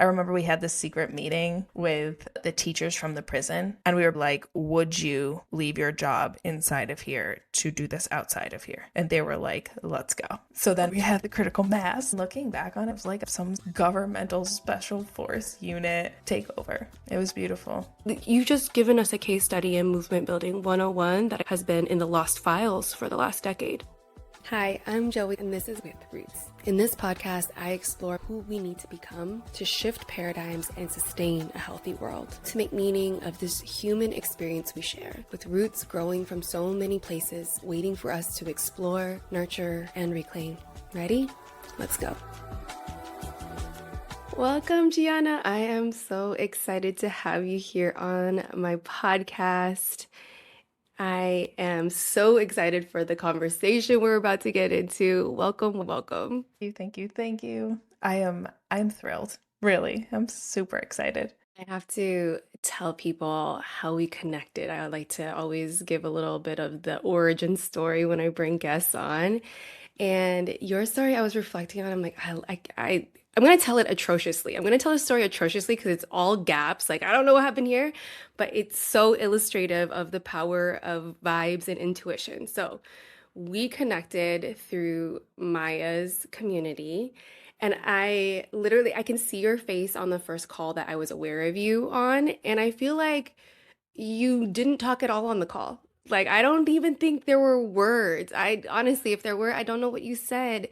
I remember we had this secret meeting with the teachers from the prison, and we were like, would you leave your job inside of here to do this outside of here? And they were like, let's go. So then we had the critical mass. Looking back on it, it was like some governmental special force unit takeover. It was beautiful. You've just given us a case study in Movement Building 101 that has been in the lost files for the last decade. Hi, I'm Joey, and this is With Roots. In this podcast, I explore who we need to become to shift paradigms and sustain a healthy world, to make meaning of this human experience we share, with roots growing from so many places, waiting for us to explore, nurture, and reclaim. Ready? Let's go. Welcome, Giana. I am so excited to have you here on my podcast. I am so excited for the conversation we're about to get into. Welcome, welcome. Thank you. I'm thrilled. Really. I'm super excited. I have to tell people how we connected. I would like to always give a little bit of the origin story when I bring guests on. And your story, I was reflecting on. I'm like, I'm going to tell it atrociously. I'm going to tell a story atrociously because it's all gaps. Like, I don't know what happened here, but it's so illustrative of the power of vibes and intuition. So we connected through Maya's community. And I can see your face on the first call that I was aware of you on. And I feel like you didn't talk at all on the call. Like, I don't even think there were words. I honestly, if there were, I don't know what you said.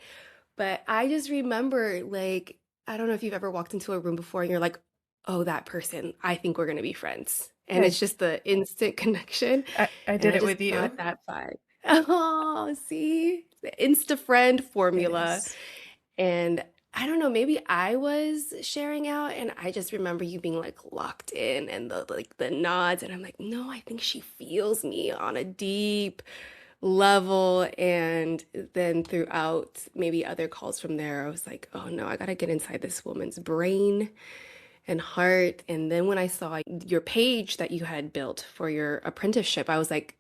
But I just remember, like, I don't know if you've ever walked into a room before and you're like, oh, that person, I think we're going to be friends. And it's just the instant connection. I did it with you. Got that vibe. Oh, see? The Insta friend formula. And I don't know, maybe I was sharing out and I just remember you being like locked in and the nods. And I'm like, no, I think she feels me on a deep level. And then throughout maybe other calls from there, I was like, oh no, I gotta get inside this woman's brain and heart. And then when I saw your page that you had built for your apprenticeship, I was like,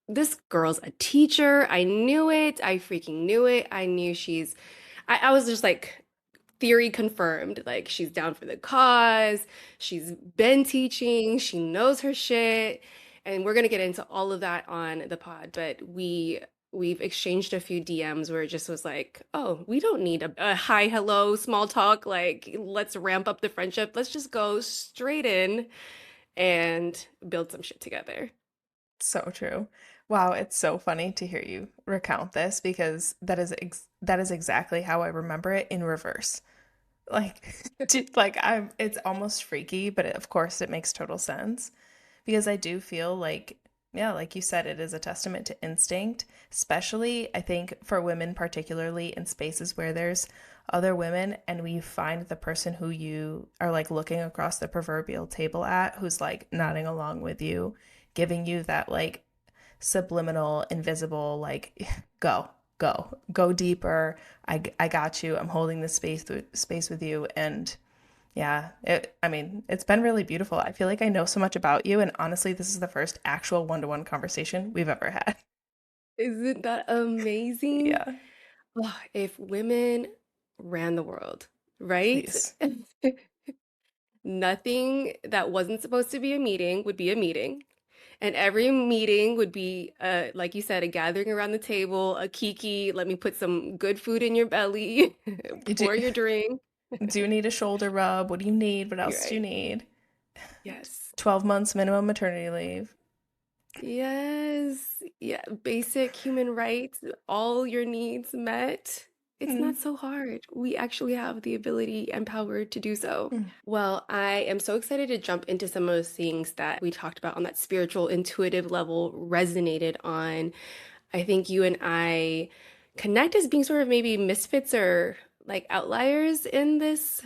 this girl's a teacher. I knew it. I freaking knew it. I knew I was just like, theory confirmed. Like, she's down for the cause. She's been teaching. She knows her shit. And we're going to get into all of that on the pod. But we've exchanged a few DMs where it just was like, oh, we don't need a hi, hello, small talk. Like, let's ramp up the friendship. Let's just go straight in and build some shit together. So true. Wow, it's so funny to hear you recount this because that is exactly how I remember it in reverse. Like, it's almost freaky, but of course it makes total sense because I do feel like, yeah, like you said, it is a testament to instinct, especially I think for women, particularly in spaces where there's other women and we find the person who you are like looking across the proverbial table at, who's like nodding along with you, giving you that like subliminal, invisible, like, go deeper. I got you. I'm holding this space with you. And yeah, it's been really beautiful. I feel like I know so much about you. And honestly, this is the first actual one-to-one conversation we've ever had. Isn't that amazing? Yeah, Oh, if women ran the world, right? please. Nothing that wasn't supposed to be a meeting would be a meeting. And every meeting would be, like you said, a gathering around the table, a kiki, let me put some good food in your belly, Do, pour your drink. do you need a shoulder rub? What do you need? What You're else do you right. need? Yes. 12 months minimum maternity leave. Yes. Yeah. Basic human rights, all your needs met. It's Mm. not so hard. We actually have the ability and power to do so. Mm. Well, I am so excited to jump into some of those things that we talked about on that spiritual, intuitive level, resonated on. I think you and I connect as being sort of maybe misfits or like outliers in this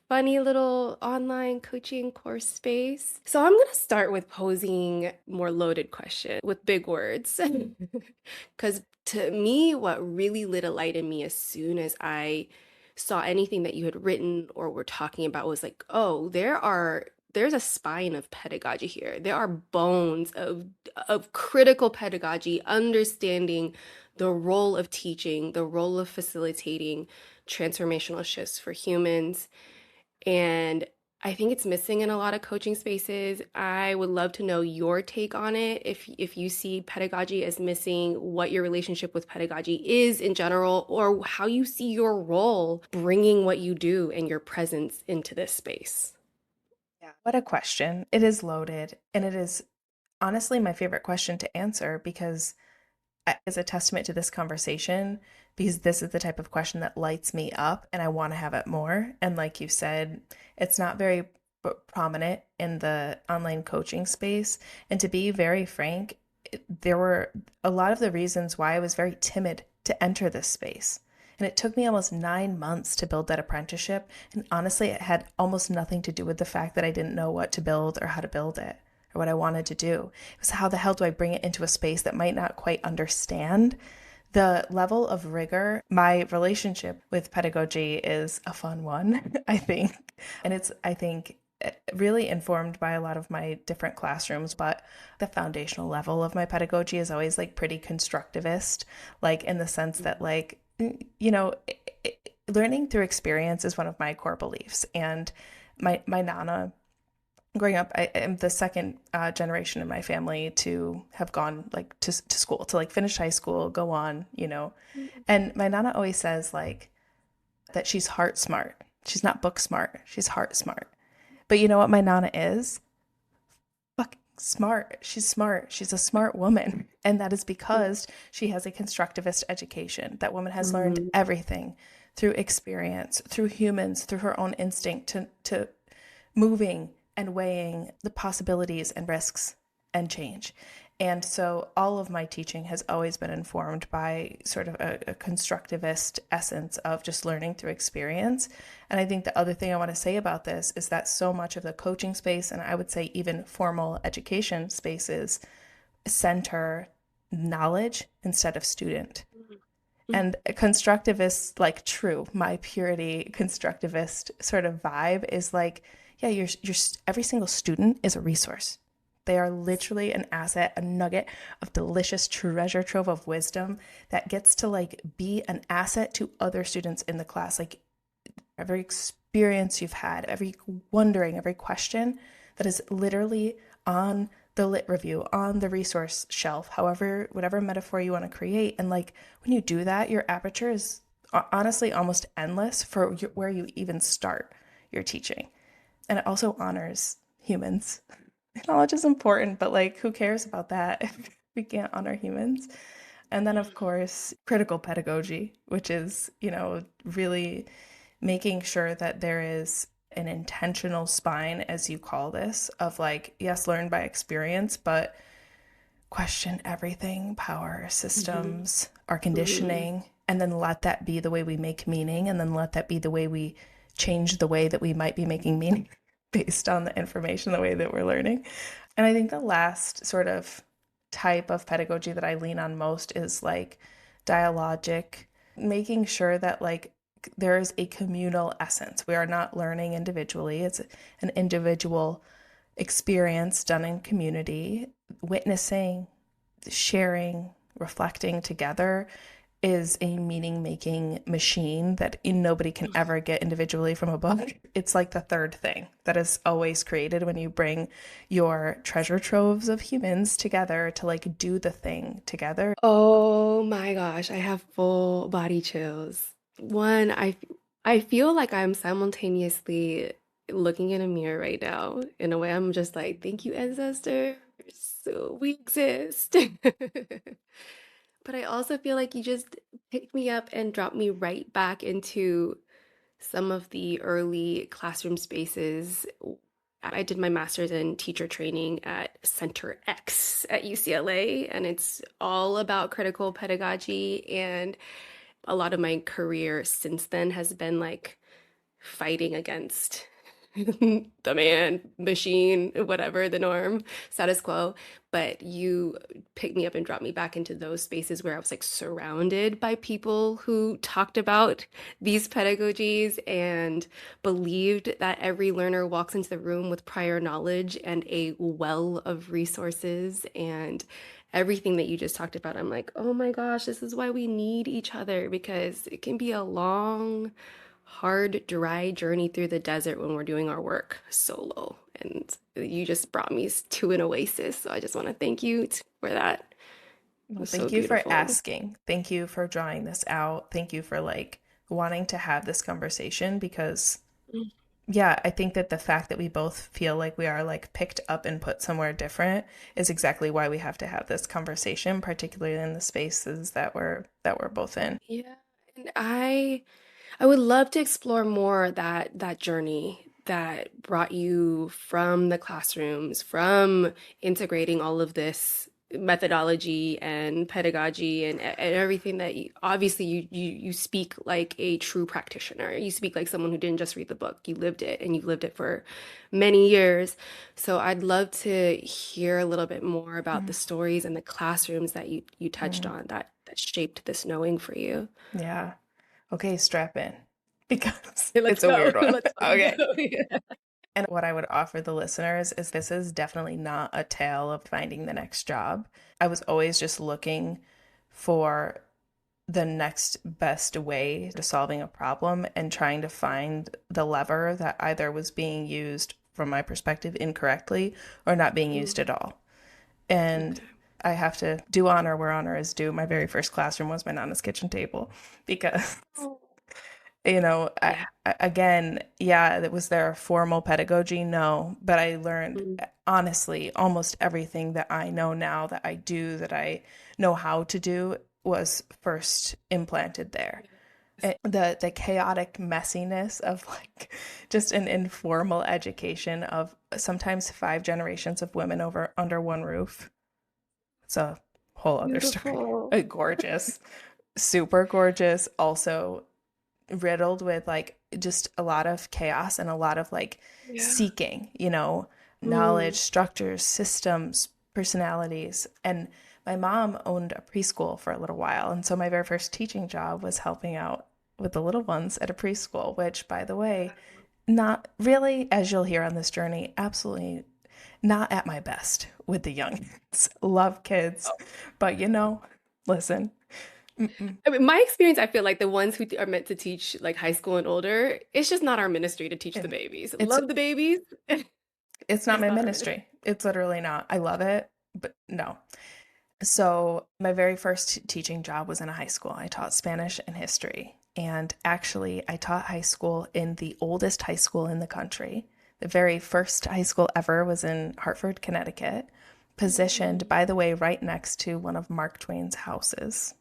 funny little online coaching course space. So I'm going to start with posing more loaded question with big words. Because to me, what really lit a light in me as soon as I saw anything that you had written or were talking about was like, oh, there's a spine of pedagogy here. There are bones of critical pedagogy, understanding the role of teaching, the role of facilitating transformational shifts for humans. And I think it's missing in a lot of coaching spaces. I would love to know your take on it. If you see pedagogy as missing, what your relationship with pedagogy is in general, or how you see your role bringing what you do and your presence into this space. Yeah. What a question. It is loaded, and it is honestly my favorite question to answer because is a testament to this conversation because this is the type of question that lights me up and I want to have it more. And like you said, it's not very prominent in the online coaching space. And to be very frank, there were a lot of the reasons why I was very timid to enter this space. And it took me almost 9 months to build that apprenticeship. And honestly, it had almost nothing to do with the fact that I didn't know what to build or how to build it or what I wanted to do. It was how the hell do I bring it into a space that might not quite understand the level of rigor. My relationship with pedagogy is a fun one, I think. And it's, I think, really informed by a lot of my different classrooms, but the foundational level of my pedagogy is always like pretty constructivist, like in the sense that, like, you know, learning through experience is one of my core beliefs. And my nana, growing up, I am the second generation in my family to have gone like to school, to like finish high school, go on, you know. And my nana always says like that she's heart smart. She's not book smart. She's heart smart. But you know what my nana is? Fucking smart. She's smart. She's a smart woman. And that is because she has a constructivist education. That woman has learned Mhm. everything through experience, through humans, through her own instinct to moving and weighing the possibilities and risks and change. And so all of my teaching has always been informed by sort of a constructivist essence of just learning through experience. And I think the other thing I want to say about this is that so much of the coaching space, and I would say even formal education spaces, center knowledge instead of student. Mhm. And a constructivist, like true, my purity constructivist sort of vibe is like, yeah, you're every single student is a resource. They are literally an asset, a nugget of delicious treasure trove of wisdom that gets to like be an asset to other students in the class. Like every experience you've had, every wondering, every question that is literally on the lit review, on the resource shelf, however, whatever metaphor you want to create. And like when you do that, your aperture is honestly almost endless for where you even start your teaching. And it also honors humans. Knowledge is important, but like who cares about that if we can't honor humans? And then, of course, critical pedagogy, which is, you know, really making sure that there is an intentional spine, as you call this, of like, yes, learn by experience, but question everything, power Mhm. systems, our Mhm. conditioning, and then let that be the way we make meaning, and then let that be the way we change the way that we might be making meaning based on the information, the way that we're learning. And I think the last sort of type of pedagogy that I lean on most is like dialogic, making sure that like there is a communal essence. We are not learning individually. It's an individual experience done in community, witnessing, sharing, reflecting together is a meaning making machine that nobody can ever get individually from a book. It's like the third thing that is always created when you bring your treasure troves of humans together to like do the thing together. Oh my gosh, I have full body chills. One, I feel like I'm simultaneously looking in a mirror right now. In a way, I'm just like, thank you, ancestors. So we exist. But I also feel like you just picked me up and dropped me right back into some of the early classroom spaces. I did my master's in teacher training at Center X at UCLA, and it's all about critical pedagogy. And a lot of my career since then has been like fighting against the man, machine, whatever the norm, status quo. But you picked me up and dropped me back into those spaces where I was like surrounded by people who talked about these pedagogies and believed that every learner walks into the room with prior knowledge and a well of resources and everything that you just talked about. I'm like, oh my gosh, this is why we need each other because it can be a long, hard, dry journey through the desert when we're doing our work solo. And you just brought me to an oasis. So I just want to thank you for that. It Well, was so thank you for beautiful. asking. Thank you for drawing this out. Thank you for like wanting to have this conversation because yeah, I think that the fact that we both feel like we are like picked up and put somewhere different is exactly why we have to have this conversation, particularly in the spaces that we're both in. Yeah. And I would love to explore more that journey that brought you from the classrooms, from integrating all of this methodology and pedagogy and everything that obviously you speak like a true practitioner. You speak like someone who didn't just read the book. You lived it and you've lived it for many years. So I'd love to hear a little bit more about the stories and the classrooms that you touched Mhm. on that shaped this knowing for you. Yeah. Okay, strap in because Let's it's a go. weird one. Let's fucking Okay. go. Yeah. And what I would offer the listeners is this is definitely not a tale of finding the next job. I was always just looking for the next best way to solving a problem and trying to find the lever that either was being used from my perspective incorrectly or not being used Mm, at all. And okay. I have to do honor where honor is due. My very first classroom was my nana's kitchen table because Oh. I, Yeah. again, yeah, was there a formal pedagogy? No, but I learned Mm, honestly almost everything that I know now that I do, that I know how to do was first implanted there. yes. The chaotic messiness of like just an informal education of sometimes 5 generations of women over under one roof. It's a whole other story. Beautiful. Gorgeous, super gorgeous. Also riddled with like just a lot of chaos and a lot of like Yeah. seeking, knowledge, Mm, structures, systems, personalities. And my mom owned a preschool for a little while. And so my very first teaching job was helping out with the little ones at a preschool, which, by the way, not really, as you'll hear on this journey, absolutely not at my best with the young kids. Love kids, but listen. Mm-mm. I mean, my experience, I feel like the ones who are meant to teach like high school and older, it's just not our ministry to teach the And babies. it's Love the babies. it's not It's my not our ministry. ministry. It's literally not. I love it, but no. So, my very first teaching job was in a high school. I taught Spanish and history. And actually, I taught high school in the oldest high school in the country. The very first high school ever was in Hartford, Connecticut, positioned, Mm, by the way, right next to one of Mark Twain's houses.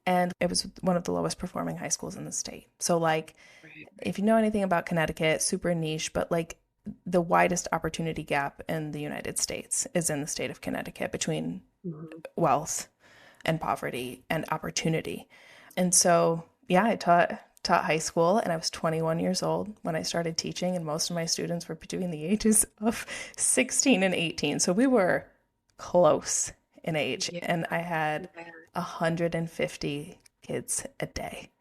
And it was one of the lowest performing high schools in the state. So, like, right. if you know anything about Connecticut, super niche, but like the widest opportunity gap in the United States is in the state of Connecticut between Mhm. wealth and poverty and opportunity. And so, yeah, I taught high school and I was 21 years old when I started teaching and most of my students were between the ages of 16 and 18. So we were close in age Yeah. and I had Yeah. 150 kids a day.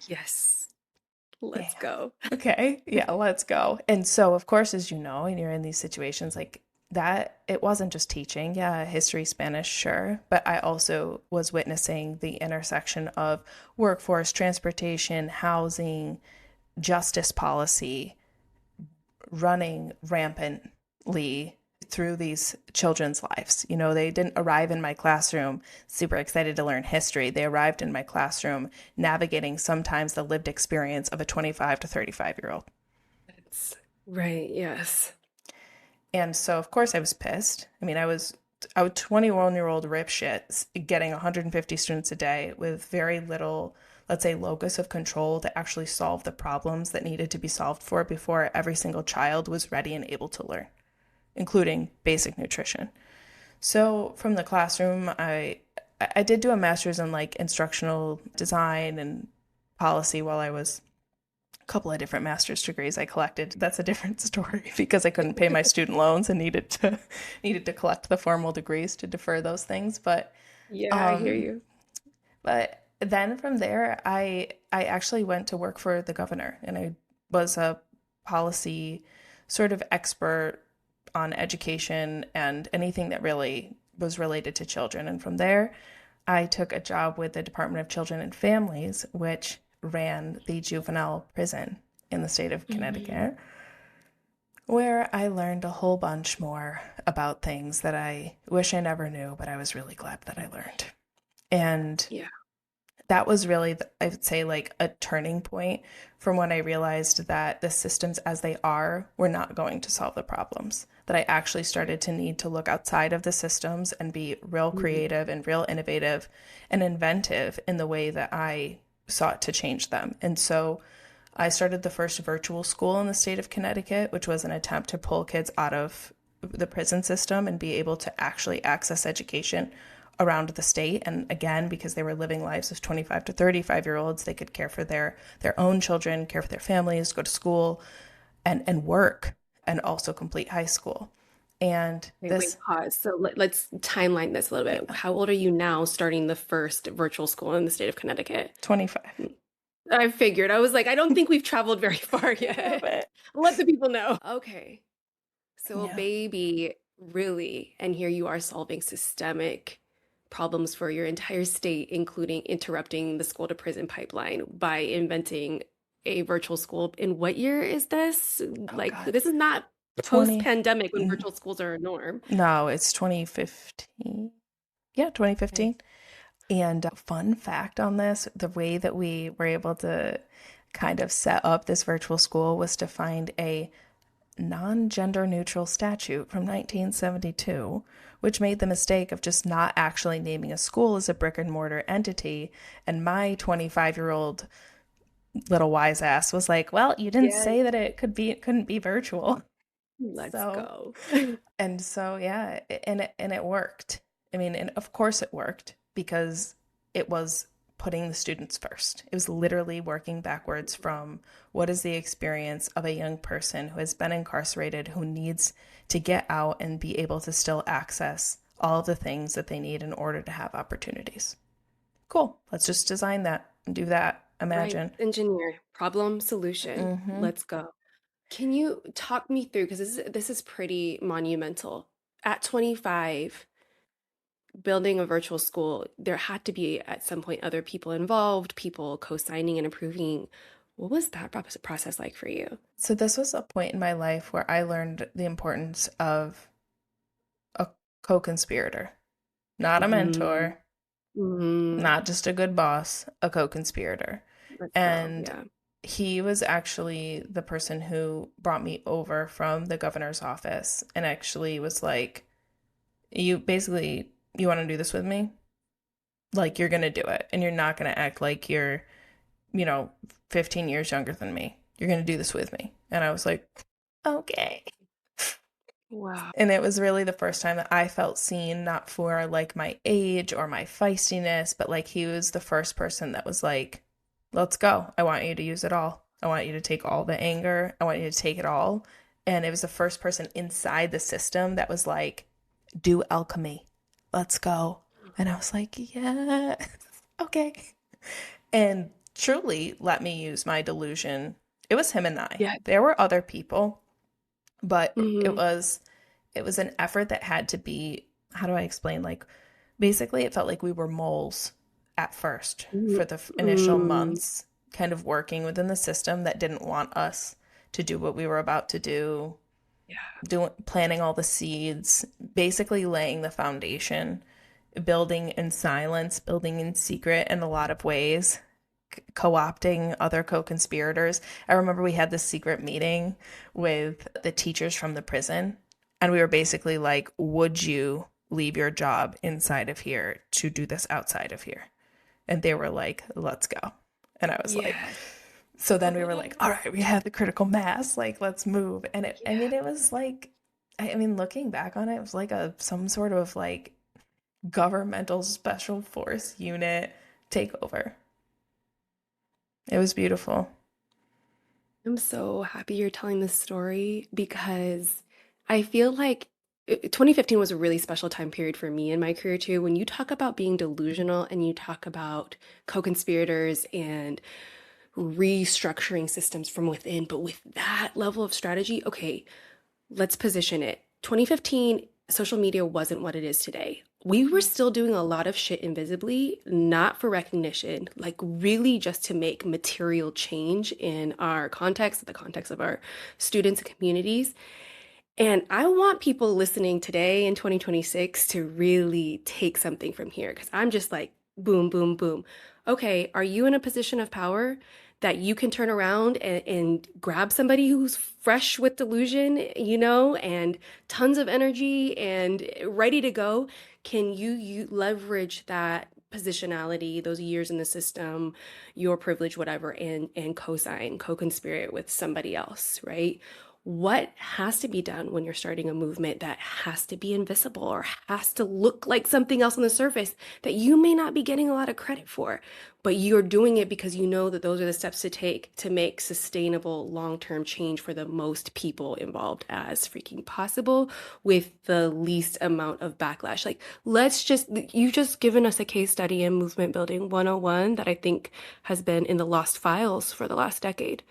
Yes. Yeah. Let's go. Okay. Yeah, let's go. And so, of course, as you know, and you're in these situations like that, it wasn't just teaching. Yeah, history, Spanish, sure. But I also was witnessing the intersection of workforce, transportation, housing, justice policy running rampantly through these children's lives. They didn't arrive in my classroom super excited to learn history. They arrived in my classroom navigating sometimes the lived experience of a 25 to 35-year-old. That's right. Yes. And so, of course, I was pissed. I mean, I was 21-year-old rip shit getting 150 students a day with very little, let's say, locus of control to actually solve the problems that needed to be solved for before every single child was ready and able to learn, including basic nutrition. So from the classroom, I did do a master's in like instructional design and policy while I was a couple of different master's degrees I collected. That's a different story because I couldn't pay my student loans and needed to collect the formal degrees to defer those things. Yeah, I hear Um, you. but then from there, I actually went to work for the governor, and I was a policy sort of expert on education and anything that really was related to children. And from there, I took a job with the Department of Children and Families, which ran the juvenile prison in the state of Mhm. Connecticut, where I learned a whole bunch more about things that I wish I never knew, but I was really glad that I learned. And Yeah. that was really, I would say, like a turning point from when I realized that the systems as they are were not going to solve the problems. That I actually started to need to look outside of the systems and be real Mhm. creative and real innovative and inventive in the way that I sought to change them. And so I started the first virtual school in the state of Connecticut, which was an attempt to pull kids out of the prison system and be able to actually access education around the state. And again, because they were living lives of 25 to 35-year-olds, they could care for their own children, care for their families, go to school and work and also complete high school. And Wait, this, pause. So let's timeline this a little bit. yeah, How old are you now starting the first virtual school in the state of Connecticut? 25. I figured. I was like, I don't think we've traveled very far We yet. haven't. Let the people know. Okay. So a Yeah. baby, really, and here you are solving systemic problems for your entire state, including interrupting the school to prison pipeline by inventing a virtual school. In what year is this? Oh Like, God. this is not 20. post-pandemic when mm, virtual schools are a norm. No, it's 2015. Yeah, Okay. 2015. And fun fact on this, the way that we were able to kind of set up this virtual school was to find a non-gender neutral statute from 1972, which made the mistake of just not actually naming a school as a brick and mortar entity. And my 25-year-old little wise ass was like, "Well, you didn't Yes. say that it couldn't be virtual." Let's So, go. yeah, and it worked. I mean, and of course it worked because it was putting the students first. It was literally working backwards from what is the experience of a young person who has been incarcerated, who needs to get out and be able to still access all of the things that they need in order to have opportunities. Cool. Let's just design that and do that. Right. Imagine. Engineer, problem, solution. Mm-hmm. Let's go. Can you talk me through, because this is pretty monumental. At 25, building a virtual school, there had to be at some point other people involved, people co-signing and approving. What was that process like for you? So this was a point in my life where I learned the importance of a co-conspirator, not a Mm, mentor, mm, not just a good boss, a co-conspirator. let's go. And Yeah. he was actually the person who brought me over from the governor's office and actually was like, you want to do this with me? Like you're going to do it and you're not going to act like you're, you know, 15 years younger than me. You're going to do this with me. And I was like, okay. Wow. And it was really the first time that I felt seen, not for like my age or my feistiness, but like he was the first person that was like, let's go. I want you to use it all. I want you to take all the anger. I want you to take it all. And it was the first person inside the system that was like, do alchemy. Let's go. And I was like, yeah, okay. And truly let me use my delusion. It was him and I. Yeah. There were other people, but Hmm. it was an effort that had to be, how do I explain, like basically it felt like we were moles at first Mm, for the initial mm, months, kind of working within the system that didn't want us to do what we were about to do, yeah. doing planting all the seeds, basically laying the foundation, building in silence, building in secret in a lot of ways, co-opting other co-conspirators. I remember we had this secret meeting with the teachers from the prison, and we were basically like, would you leave your job inside of here to do this outside of here? And they were like, let's go. And I was like, Yes. so then we were like, all Oh, right, we have the critical mass, like let's move. And I yeah. mean, it was like, I mean, looking back on it, it was like some sort of like governmental special force unit takeover. It was beautiful. I'm so happy you're telling this story because I feel like 2015 was a really special time period for me in my career too. When you talk about being delusional and you talk about co-conspirators and restructuring systems from within, but with that level of strategy, okay, let's position it. 2015, social media wasn't what it is today. we were still doing a lot of shit invisibly, not for recognition, like really just to make material change in our context, the context of our students and communities. And I want people listening today in 2026 to really take something from here because I'm just like, boom, boom, boom. Okay, are you in a position of power that you can turn around and grab somebody who's fresh with delusion, and tons of energy and ready to go? Can you leverage that positionality, those years in the system, your privilege, whatever, and co-sign, co-conspire with somebody else, right? What has to be done when you're starting a movement that has to be invisible or has to look like something else on the surface that you may not be getting a lot of credit for, but you're doing it because you know that those are the steps to take to make sustainable long-term change for the most people involved as freaking possible with the least amount of backlash. Like, you've just given us a case study in movement building 101 that I think has been in the lost files for the last decade.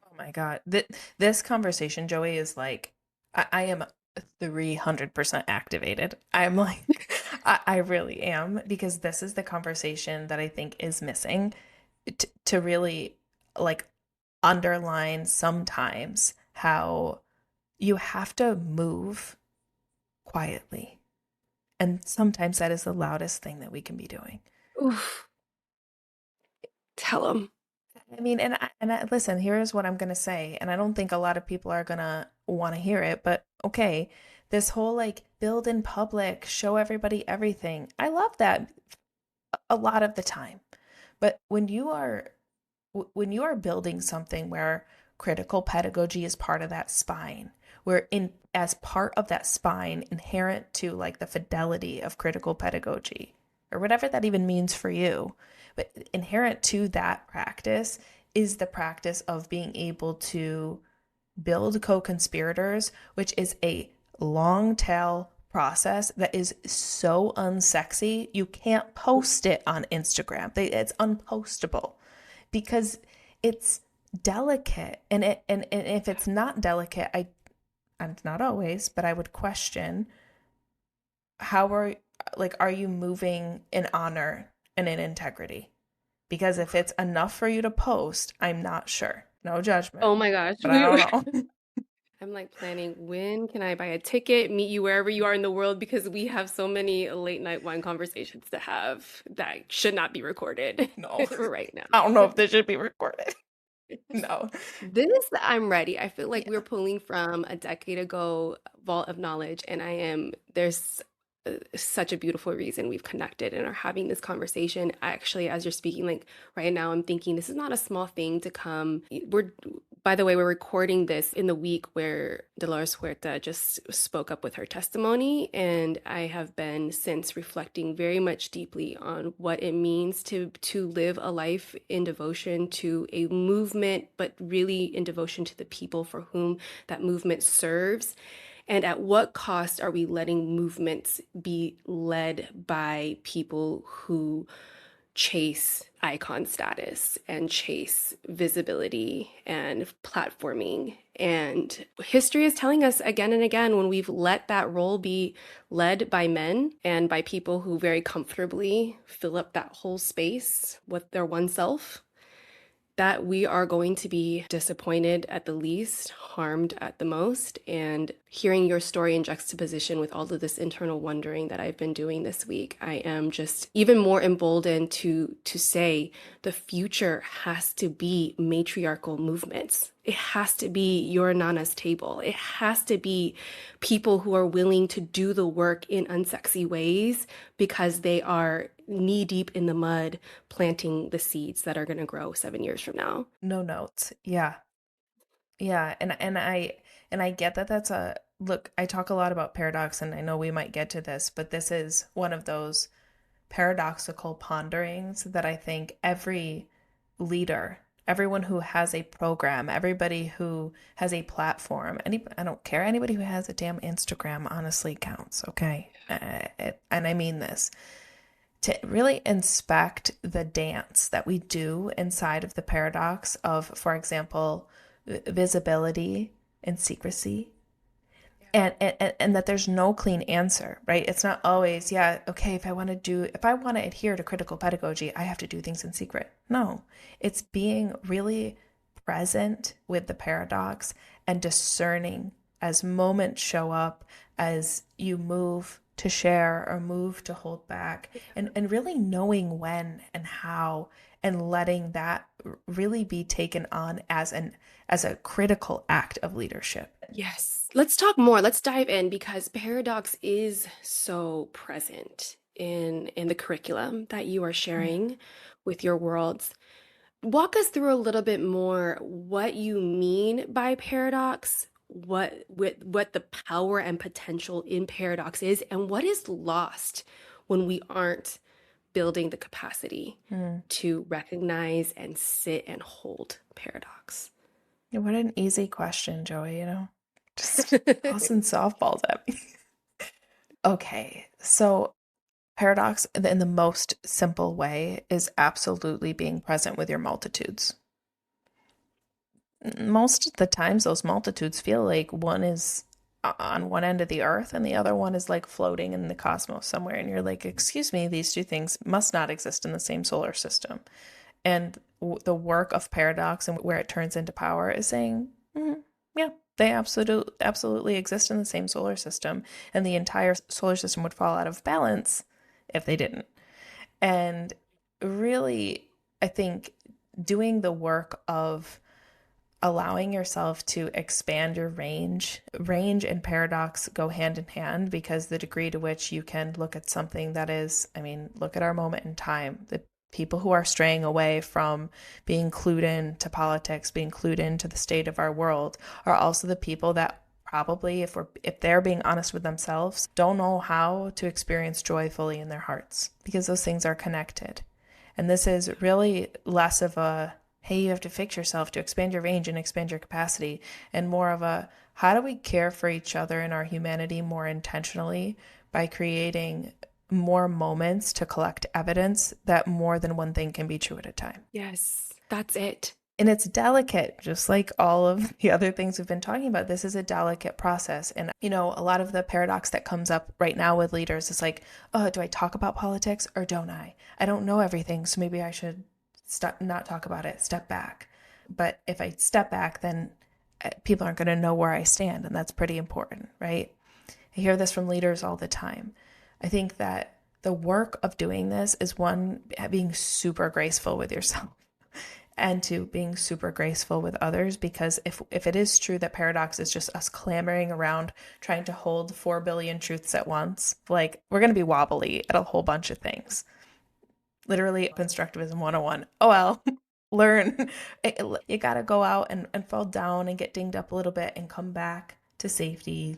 Oh my God. This conversation, Joey, is like, I am 300% activated. I'm like, I really am, because this is the conversation that I think is missing to really like underline sometimes how you have to move quietly. And sometimes that is the loudest thing that we can be doing. Oof, tell them. I mean, listen, here's what I'm gonna say, and I don't think a lot of people are gonna want to hear it, but okay, this whole like build in public, show everybody everything. I love that a lot of the time. But when you are building something where critical pedagogy is part of that spine, where in as part of that spine, inherent to like the fidelity of critical pedagogy, or whatever that even means for you, but inherent to that practice is the practice of being able to build co-conspirators, which is a long tail process that is so unsexy. You can't post it on Instagram. It's unpostable because it's delicate. And if it's not delicate, I'm not always, but I would question how are you moving in honor and in integrity? Because if it's enough for you to post, I'm not sure. No judgment, Oh my gosh. but I don't know. I'm like planning when can I buy a ticket, meet you wherever you are in the world because we have so many late night wine conversations to have that should not be recorded No. right I now. don't know if this should be recorded. No. This, I'm ready. I feel like we're Yeah. pulling from a decade ago vault of knowledge, and there's such a beautiful reason we've connected and are having this conversation. Actually, as you're speaking, like right now, I'm thinking this is not a small thing to come. By the way, we're recording this in the week where Dolores Huerta just spoke up with her testimony. And I have been since reflecting very much deeply on what it means to live a life in devotion to a movement, but really in devotion to the people for whom that movement serves. And at what cost are we letting movements be led by people who chase icon status and chase visibility and platforming? And history is telling us again and again when we've let that role be led by men and by people who very comfortably fill up that whole space with their oneself, that we are going to be disappointed at the least, harmed at the most. And hearing your story in juxtaposition with all of this internal wondering that I've been doing this week, I am just even more emboldened to say the future has to be matriarchal movements. It has to be your Nana's table. It has to be people who are willing to do the work in unsexy ways because they are knee deep in the mud planting the seeds that are going to grow 7 years from now. No notes. Yeah. Yeah. And I get that that's a look, I talk a lot about paradox, and I know we might get to this, but this is one of those paradoxical ponderings that I think every leader, everyone who has a program, everybody who has a platform, I don't care, anybody who has a damn Instagram honestly counts, okay? And I mean this, to really inspect the dance that we do inside of the paradox of, for example, visibility and secrecy. and that there's no clean answer, right? It's not always, yeah, okay, if I want to adhere to critical pedagogy, I have to do things in secret. No, it's being really present with the paradox and discerning as moments show up, as you move to share or move to hold back, and really knowing when and how, and letting that really be taken on as a critical act of leadership. Yes. Let's talk more. Let's dive in because paradox is so present in the curriculum that you are sharing with your worlds. Walk us through a little bit more what you mean by paradox, what the power and potential in paradox is, and what is lost when we aren't building the capacity Mm. to recognize and sit and hold paradox. What an easy question, Joey, just tossing softballs at me. Okay, so paradox in the most simple way is absolutely being present with your multitudes. Most of the times, those multitudes feel like one is on one end of the earth and the other one is like floating in the cosmos somewhere. And you're like, excuse me, these two things must not exist in the same solar system. And the work of paradox and where it turns into power is saying, yeah, they absolutely exist in the same solar system, and the entire solar system would fall out of balance if they didn't. And really, I think doing the work of allowing yourself to expand your range and paradox go hand in hand, because the degree to which you can look at something that is, I mean, look at our moment in time. The people who are straying away from being clued in to politics, being clued into the state of our world, are also the people that probably, if they're being honest with themselves, don't know how to experience joy fully in their hearts, because those things are connected. And this is really less of a, hey, you have to fix yourself to expand your range and expand your capacity, and more of a, how do we care for each other and our humanity more intentionally by creating more moments to collect evidence that more than one thing can be true at a time. Yes, that's it. And it's delicate, just like all of the other things we've been talking about. This is a delicate process. And, a lot of the paradox that comes up right now with leaders is like, oh, do I talk about politics or don't I? I don't know everything, so maybe I should not talk about it, step back. But if I step back, then people aren't going to know where I stand. And that's pretty important, right? I hear this from leaders all the time. I think that the work of doing this is one, being super graceful with yourself, and two, being super graceful with others, because if it is true that paradox is just us clamoring around trying to hold 4 billion truths at once, like, we're going to be wobbly at a whole bunch of things. Literally, constructivism 101. Oh, well, learn. You got to go out and fall down and get dinged up a little bit and come back to safety,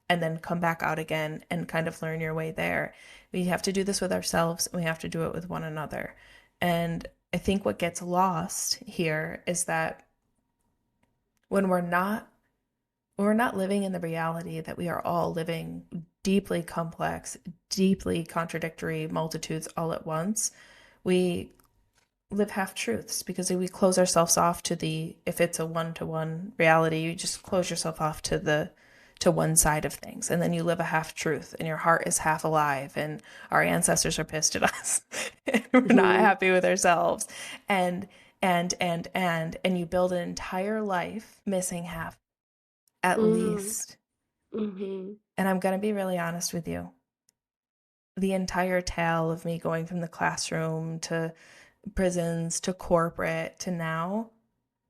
and then come back out again and kind of learn your way there. We have to do this with ourselves, and we have to do it with one another. And I think what gets lost here is that when we're not living in the reality that we are all living deeply complex, deeply contradictory multitudes all at once, we live half truths, because we close ourselves off to if it's a one-to-one reality, you just close yourself off to one side of things, and then you live a half truth, and your heart is half alive, and our ancestors are pissed at us and we're not happy with ourselves, and you build an entire life missing half, at least. Mm-hmm. And I'm going to be really honest with you, the entire tale of me going from the classroom to prisons to corporate to now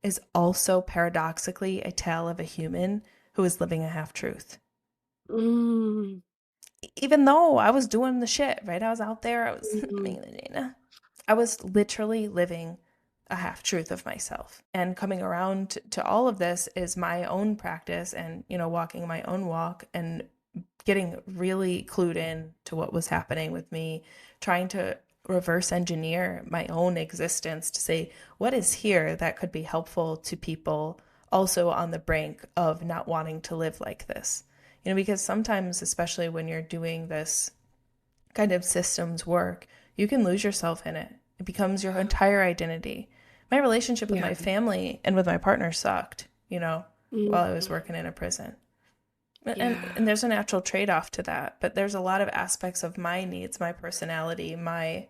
is also paradoxically a tale of a human who is living a half truth. Mm. Even though I was doing the shit, right? I was out there, Mm-hmm. I was literally living a half truth of myself. And coming around to all of this is my own practice, and, walking my own walk and getting really clued in to what was happening with me, trying to reverse engineer my own existence to say, what is here that could be helpful to people also on the brink of not wanting to live like this? Because sometimes, especially when you're doing this kind of systems work, you can lose yourself in it. It becomes your entire identity. My relationship with my family and with my partner sucked, while I was working in a prison. And Yeah. there's a natural trade-off to that, but there's a lot of aspects of my needs, my personality, my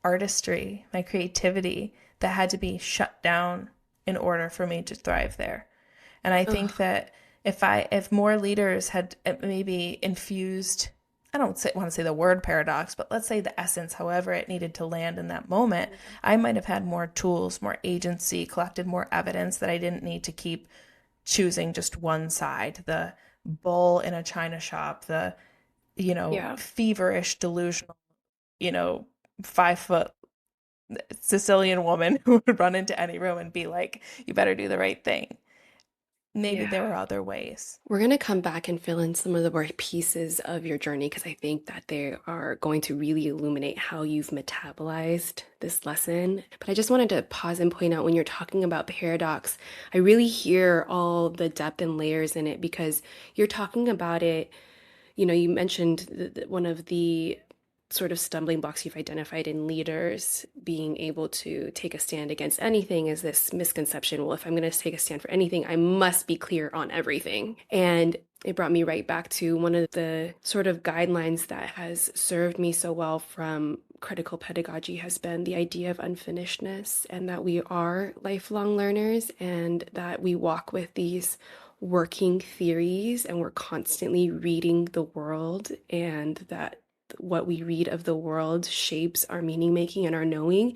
artistry, my creativity that had to be shut down in order for me to thrive there. And I think Oh, that if more leaders had maybe infused, I don't want to say the word paradox, but let's say the essence, however it needed to land in that moment, I might have had more tools, more agency, collected more evidence that I didn't need to keep choosing just one side, the bull in a china shop, the, yeah. feverish, delusional, you know, 5 foot Sicilian woman who would run into any room and be like, you better do the right thing. Maybe Yeah. there were other ways. We're going to come back and fill in some of the more pieces of your journey because I think that they are going to really illuminate how you've metabolized this lesson. But I just wanted to pause and point out when you're talking about paradox, I really hear all the depth and layers in it because you're talking about it. You mentioned one of the sort of stumbling blocks you've identified in leaders being able to take a stand against anything is this misconception. Well, if I'm going to take a stand for anything, I must be clear on everything. And it brought me right back to one of the sort of guidelines that has served me so well from critical pedagogy has been the idea of unfinishedness and that we are lifelong learners and that we walk with these working theories and we're constantly reading the world and that what we read of the world shapes our meaning making and our knowing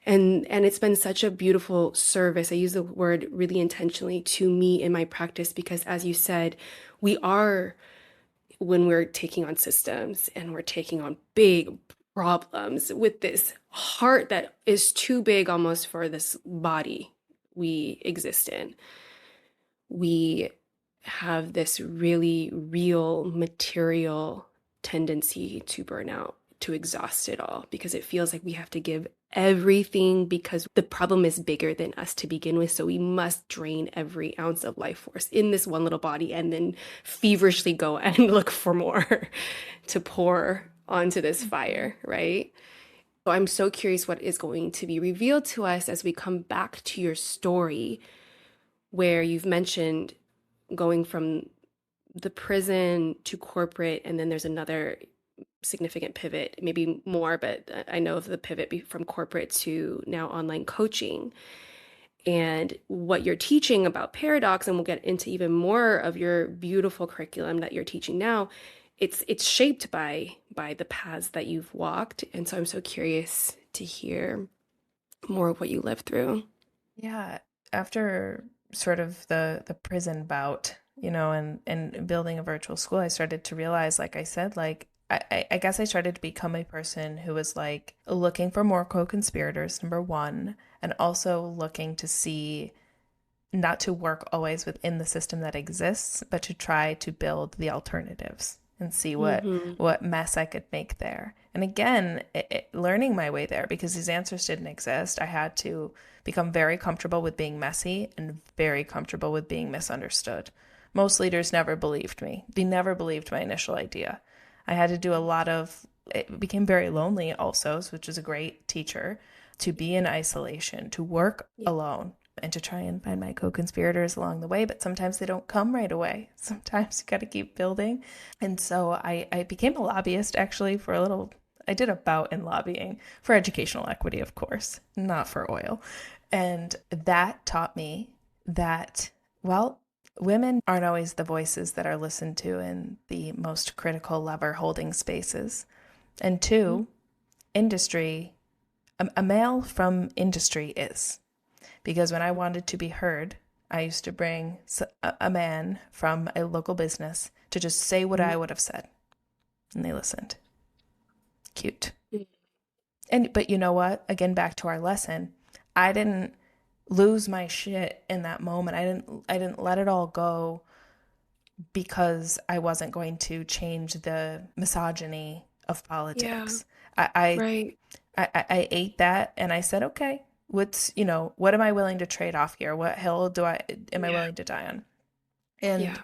and it's been such a beautiful service. I use the word really intentionally to me in my practice because as you said, we are when we're taking on systems and we're taking on big problems with this heart that is too big almost for this body we exist in, we have this really real material tendency to burn out, to exhaust it all, because it feels like we have to give everything because the problem is bigger than us to begin with. So we must drain every ounce of life force in this one little body and then feverishly go and look for more to pour onto this Mhm. fire, right? So I'm so curious what is going to be revealed to us as we come back to your story where you've mentioned going from the prison to corporate, and then there's another significant pivot, maybe more, but I know of the pivot from corporate to now online coaching. And what you're teaching about paradox, and we'll get into even more of your beautiful curriculum that you're teaching now. It's shaped by the paths that you've walked, and so I'm so curious to hear more of what you lived through. Yeah, after sort of the prison bout, and building a virtual school, I started to realize, like I said, like I guess I started to become a person who was like looking for more co-conspirators, number one, and also looking to see not to work always within the system that exists, but to try to build the alternatives and see what Mm-hmm. what mess I could make there. And again, learning my way there because these answers didn't exist. I had to become very comfortable with being messy and very comfortable with being misunderstood. Most leaders never believed me. They never believed my initial idea. I had to do a lot of it became very lonely also, which is a great teacher to be in isolation, to work Yeah. alone, and to try and find my co-conspirators along the way, but sometimes they don't come right away. Sometimes you got to keep building. And so I became a lobbyist actually for a little. I did a bout in lobbying for educational equity, of course, not for oil. And that taught me that, well, women aren't always the voices that are listened to in the most critical lever holding spaces. And Mhm. two, industry, a male from industry is. Because when I wanted to be heard, I used to bring a man from a local business to just say what I would have said, and they listened. Cute. Mhm. But you know what? Again, back to our lesson. I didn't lose my shit in that moment. I didn't let it all go because I wasn't going to change the misogyny of Yeah, politics. I right. I ate that and I said, okay, what am I willing to trade off here? What hill am I Yeah, willing to die on? And yeah.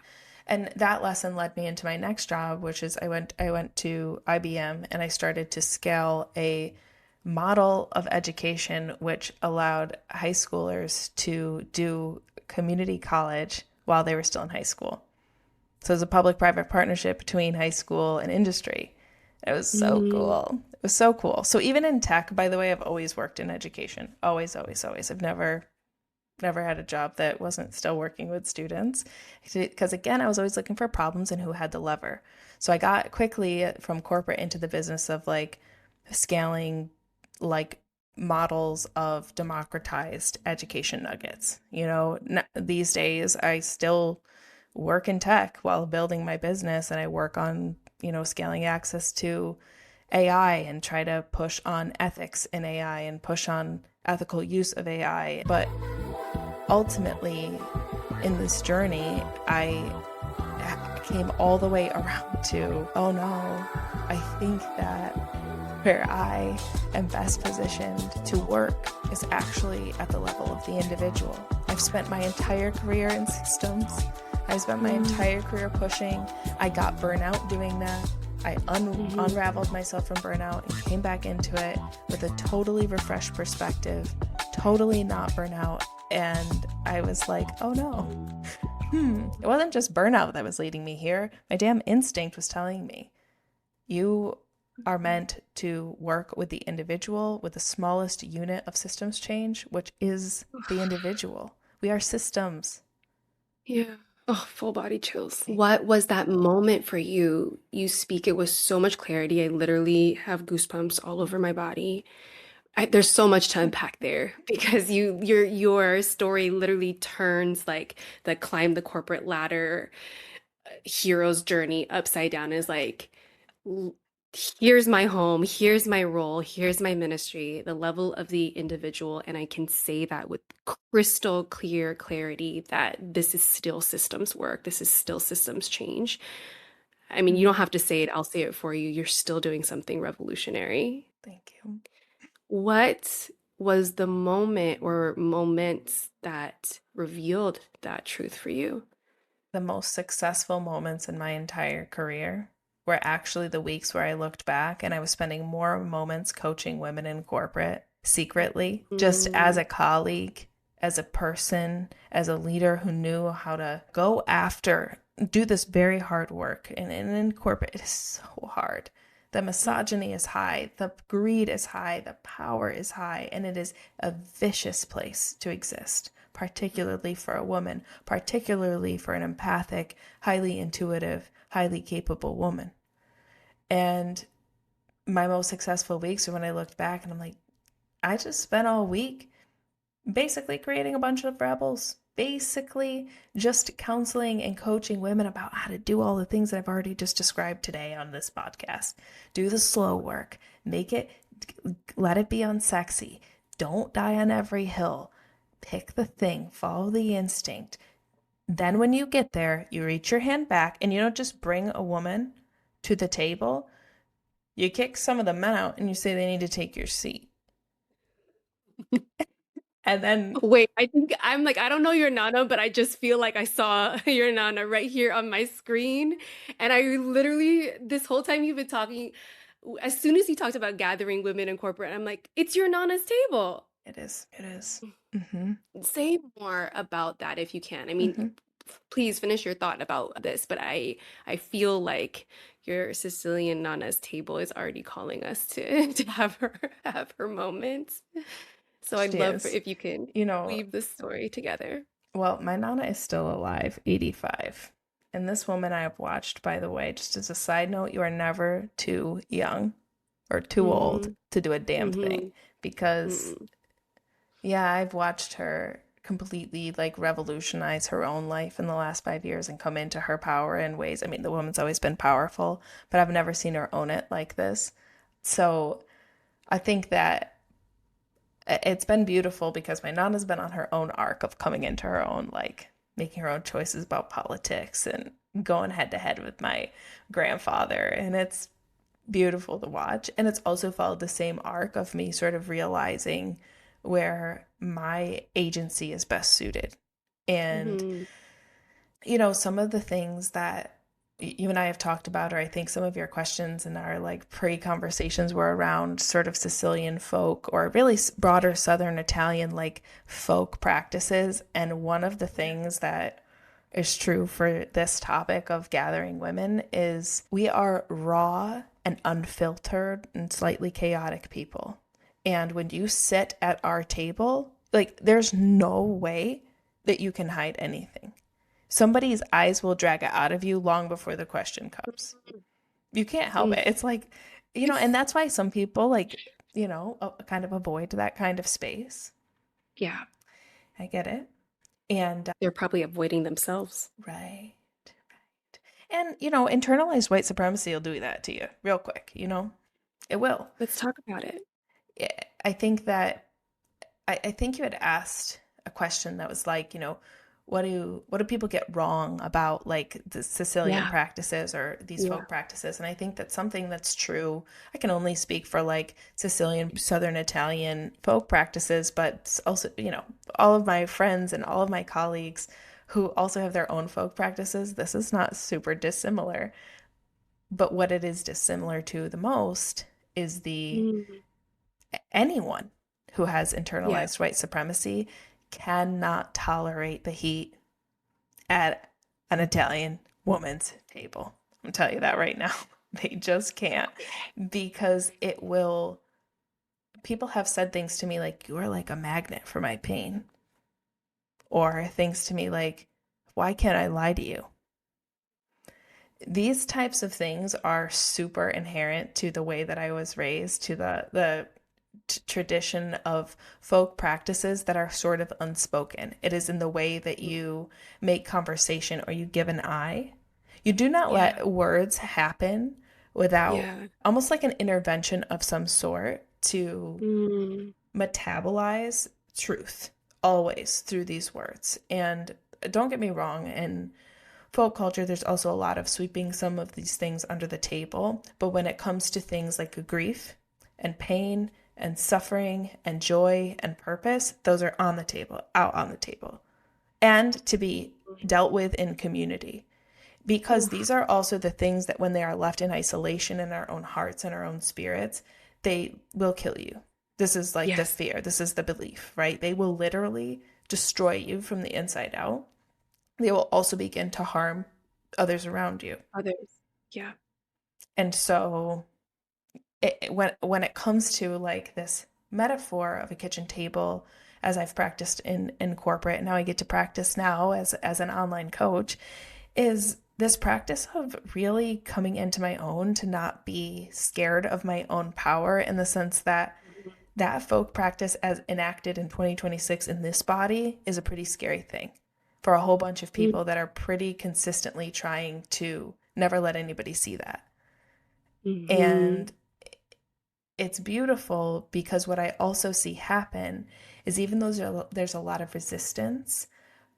and that lesson led me into my next job, which is I went to IBM and I started to scale a model of education which allowed high schoolers to do community college while they were still in high school. So it was a public-private partnership between high school and industry. It was so Mm. cool. It was so cool. So even in tech, by the way, I've always worked in education. Always, always, always. I've never had a job that wasn't still working with students. Because again, I was always looking for problems and who had the lever. So I got quickly from corporate into the business of like scaling like models of democratized education nuggets. These days I still work in tech while building my business, and I work on, scaling access to AI and try to push on ethics in AI and push on ethical use of AI. But ultimately, in this journey, I came all the way around to, oh no, I think that where I am best positioned to work is actually at the level of the individual. I've spent my entire career in systems. I spent my entire career pushing. I got burnout doing that. I unraveled myself from burnout and came back into it with a totally refreshed perspective, totally not burnout. And I was like, oh no, it wasn't just burnout that was leading me here. My damn instinct was telling me, you are meant to work with the individual, with the smallest unit of systems change, which is the individual. We are systems. Yeah. Oh, full body chills. What was that moment for you? You speak it with so much clarity. I literally have goosebumps all over my body. There's so much to unpack there because your story literally turns like the climb the corporate ladder hero's journey upside down is like here's my home, here's my role, here's my ministry, the level of the individual, and I can say that with crystal clear clarity that this is still systems work, this is still systems change. I mean, you don't have to say it, I'll say it for you. You're still doing something revolutionary. Thank you. What was the moment or moments that revealed that truth for you? The most successful moments in my entire career were actually the weeks where I looked back and I was spending more moments coaching women in corporate secretly, just as Mm, a colleague, as a person, as a leader who knew how to go after, do this very hard work. And in corporate, it is so hard. The misogyny is high, the greed is high, the power is high, and it is a vicious place to exist, particularly for a woman, particularly for an empathic, highly intuitive, highly capable woman. And my most successful weeks are when I looked back and I'm like, I just spent all week basically creating a bunch of rebels, basically just counseling and coaching women about how to do all the things that I've already just described today on this podcast. Do the slow work, let it be unsexy. Don't die on every hill. Pick the thing, follow the instinct. Then when you get there, you reach your hand back and you don't just bring a woman to the table. You kick some of the men out and you say they need to take your seat. And then wait, I think I'm like, I don't know your Nana, but I just feel like I saw your Nana right here on my screen. And I literally, this whole time you've been talking, as soon as you talked about gathering women in corporate, I'm like, it's your Nana's table. it is, it is. Mm-hmm. Say more about that if you can. I mean, Mm-hmm. please finish your thought about this, but I feel like your Sicilian Nana's table is already calling us to to have her moments. So I'd She love for is. if you can You know, weave the story together. well, my Nana is still alive, 85. And this woman I have watched, by the way, just as a side note, you are never too young or too old Mm, to do a damn thing. mhm, Because, mm, yeah, I've watched her completely like revolutionize her own life in the last 5 years and come into her power in ways. I mean, the woman's always been powerful, but I've never seen her own it like this. So I think that it's been beautiful because my Nana's been on her own arc of coming into her own, like making her own choices about politics and going head to head with my grandfather. And it's beautiful to watch. And it's also followed the same arc of me sort of realizing where my agency is best suited. And, mhm, some of the things that you and I have talked about, or I think some of your questions in our like pre-conversations were around sort of Sicilian folk or really broader Southern Italian like folk practices. And one of the things that is true for this topic of gathering women is we are raw and unfiltered and slightly chaotic people. And when you sit at our table, like there's no way that you can hide anything. Somebody's eyes will drag it out of you long before the question comes. You can't help Mm. it. It's like, and that's why some people like, kind of avoid that kind of space. Yeah, I get it. And they're probably avoiding themselves. right. And, internalized white supremacy will do that to you real quick, It will. Let's talk about it. Yeah, I think that I think you had asked a question that was like, what do people get wrong about like the Sicilian Yeah, practices or these yeah. folk practices? And I think that's something that's true. I can only speak for like Sicilian, Southern Italian folk practices, but also, all of my friends and all of my colleagues who also have their own folk practices, this is not super dissimilar. But what it is dissimilar to the most is the Mm. anyone who has Yeah. internalized white supremacy cannot tolerate the heat at an Italian woman's table. I'm telling you that right now. They just can't because it will. People have said things to me like, you are like a magnet for my pain. Or things to me like, why can't I lie to you? These types of things are super inherent to the way that I was raised, to the tradition of folk practices that are sort of unspoken. It is in the way that you make conversation or you give an eye. You do not Yeah. let words happen without Yeah. almost like an intervention of some sort to Mm. metabolize truth always through these words. And don't get me wrong, in folk culture, there's also a lot of sweeping some of these things under the table. But when it comes to things like grief and pain and suffering and joy and purpose, those are on the table, out on the table, and to be dealt with in community. Because these Oof. are also the things that when they are left in isolation in our own hearts and our own spirits, they will kill you. This is like the Yes. fear, this is the belief, right? They will literally destroy you from the inside out. They will also begin to harm others around you. Others. Yeah. And so when it comes to like this metaphor of a kitchen table, as I've practiced in corporate, and now I get to practice now as an online coach, is this practice of really coming into my own to not be scared of my own power in the sense that Mhm. that folk practice as enacted in 2026 in this body is a pretty scary thing for a whole bunch of Mm. people that are pretty consistently trying to never let anybody see that. Mhm. And it's beautiful because what I also see happen is even though there's a lot of resistance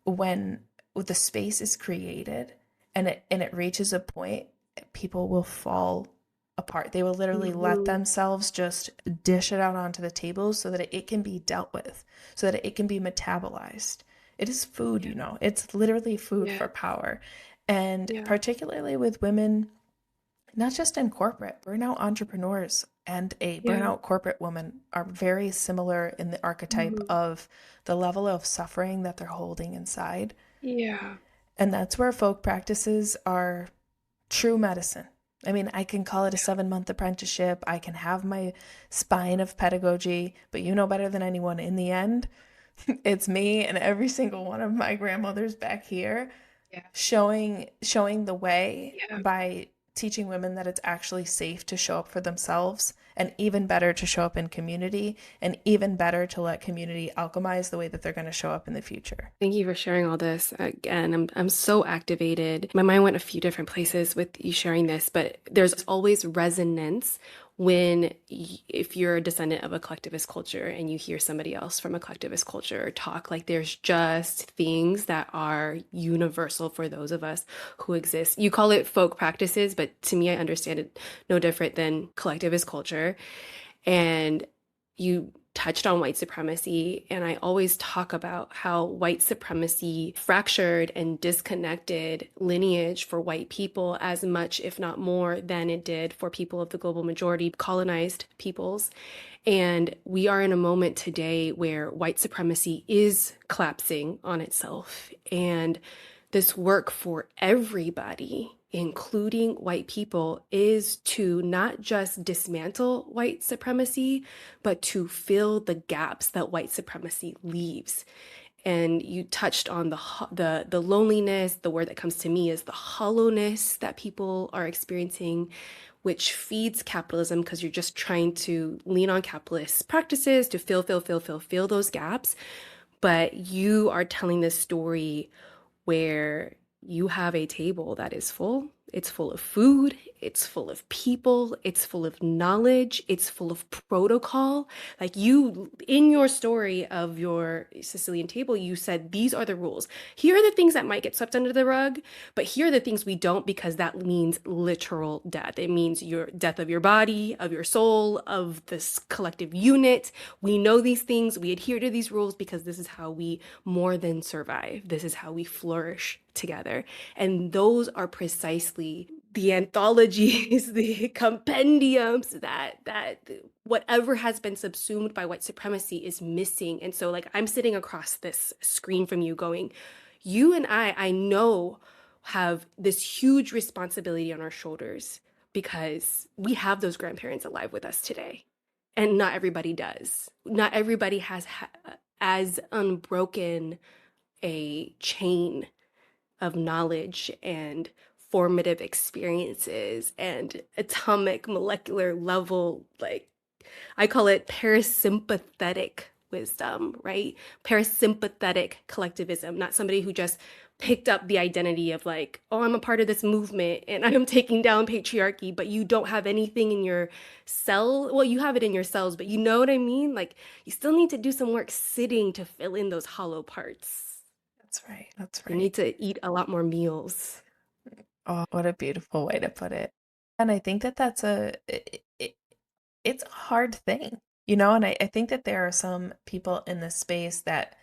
when the space is created and it reaches a point, people will fall apart. They will literally let Mhm. themselves just dish it out onto the table so that it can be dealt with, so that it can be metabolized. It is food, Yeah. It's literally food Yeah. for power. And Yeah. particularly with women, not just in corporate, burnout entrepreneurs and a Yeah. burnout corporate woman are very similar in the archetype Mhm. of the level of suffering that they're holding inside. Yeah. And that's where folk practices are true medicine. I mean, I can call it a Yeah. 7 month apprenticeship. I can have my spine of pedagogy, but you know better than anyone in the end, it's me and every single one of my grandmothers back here Yeah. showing the way Yeah. by teaching women that it's actually safe to show up for themselves and even better to show up in community and even better to let community alchemize the way that they're going to show up in the future. Thank you for sharing all this. Again, I'm so activated. My mind went a few different places with you sharing this, but there's always resonance when if you're a descendant of a collectivist culture and you hear somebody else from a collectivist culture talk, like there's just things that are universal for those of us who exist. You call it folk practices, but to me, I understand it no different than collectivist culture. And you touched on white supremacy, and I always talk about how white supremacy fractured and disconnected lineage for white people as much, if not more, than it did for people of the global majority, colonized peoples. And we are in a moment today where white supremacy is collapsing on itself. And this work for everybody, including white people, is to not just dismantle white supremacy, but to fill the gaps that white supremacy leaves. And you touched on the loneliness. The word that comes to me is the hollowness that people are experiencing, which feeds capitalism because you're just trying to lean on capitalist practices to fill those gaps. But you are telling this story where you have a table that is full. It's full of food, it's full of people, it's full of knowledge, it's full of protocol. Like you, in your story of your Sicilian table, you said, these are the rules. Here are the things that might get swept under the rug, but here are the things we don't, because that means literal death. It means your death of your body, of your soul, of this collective unit. We know these things, we adhere to these rules because this is how we more than survive. This is how we flourish together. And those are precisely the anthologies, the compendiums that whatever has been subsumed by white supremacy is missing. And so like I'm sitting across this screen from you going, you and I know have this huge responsibility on our shoulders because we have those grandparents alive with us today. And not everybody does. Not everybody has as unbroken a chain of knowledge and formative experiences and atomic molecular level, like I call it parasympathetic wisdom, right? Parasympathetic collectivism, not somebody who just picked up the identity of like, oh, I'm a part of this movement and I'm taking down patriarchy, but you don't have anything in your cell. Well, you have it in your cells, but you know what I mean? Like you still need to do some work sitting to fill in those hollow parts. That's right. That's You right. need to eat a lot more meals. Oh, what a beautiful way to put it. And I think that that's it's a hard thing, and I think that there are some people in this space that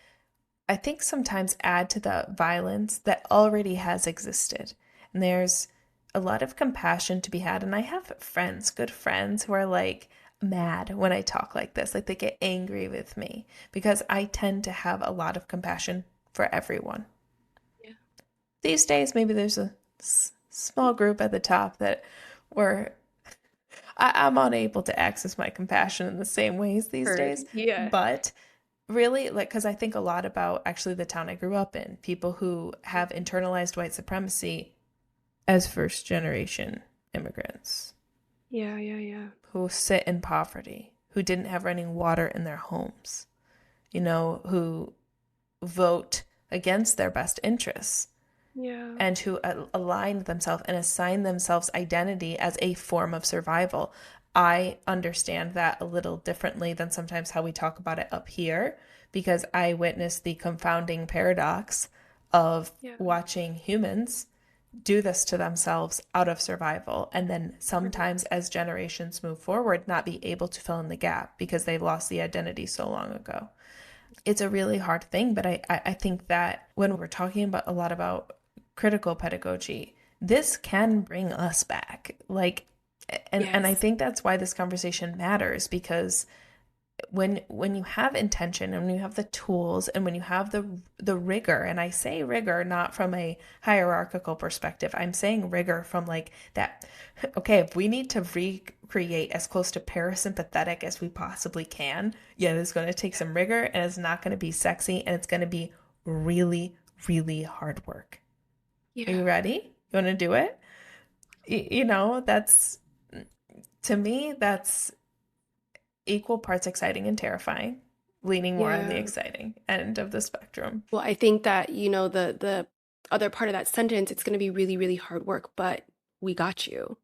I think sometimes add to the violence that already has existed. And there's a lot of compassion to be had. And I have friends, good friends, who are like mad when I talk like this. Like they get angry with me because I tend to have a lot of compassion for everyone. Yeah. These days, maybe there's a small group at the top that where I'm unable to access my compassion in the same ways these Heard. days. Yeah. But really, like, because I think a lot about actually the town I grew up in, people who have internalized white supremacy as first generation immigrants, Yeah, yeah, yeah. who sit in poverty, who didn't have running water in their homes, who vote against their best interests Yeah. and who align themselves and assign themselves identity as a form of survival. I understand that a little differently than sometimes how we talk about it up here because I witnessed the confounding paradox of Yeah. watching humans do this to themselves out of survival and then Right. sometimes as generations move forward not be able to fill in the gap because they've lost the identity so long ago. It's a really hard thing, but I think that when we're talking about a lot about critical pedagogy, this can bring us back. Like, and I Yes. think that's why this conversation matters because when you have intention and when you have the tools and when you have the rigor, and I say rigor not from a hierarchical perspective, I'm saying rigor from like that. Okay, if we need to recreate as close to parasympathetic as we possibly can, yeah, it's going to take some rigor and it's not going to be sexy and it's going to be really really hard work. Are Yeah. you ready? You want to do it? That's to me that's equal parts exciting and terrifying, leaning more on the Yeah. exciting end of the spectrum. Well, I think that, the other part of that sentence, it's going to be really, really hard work, but we got you.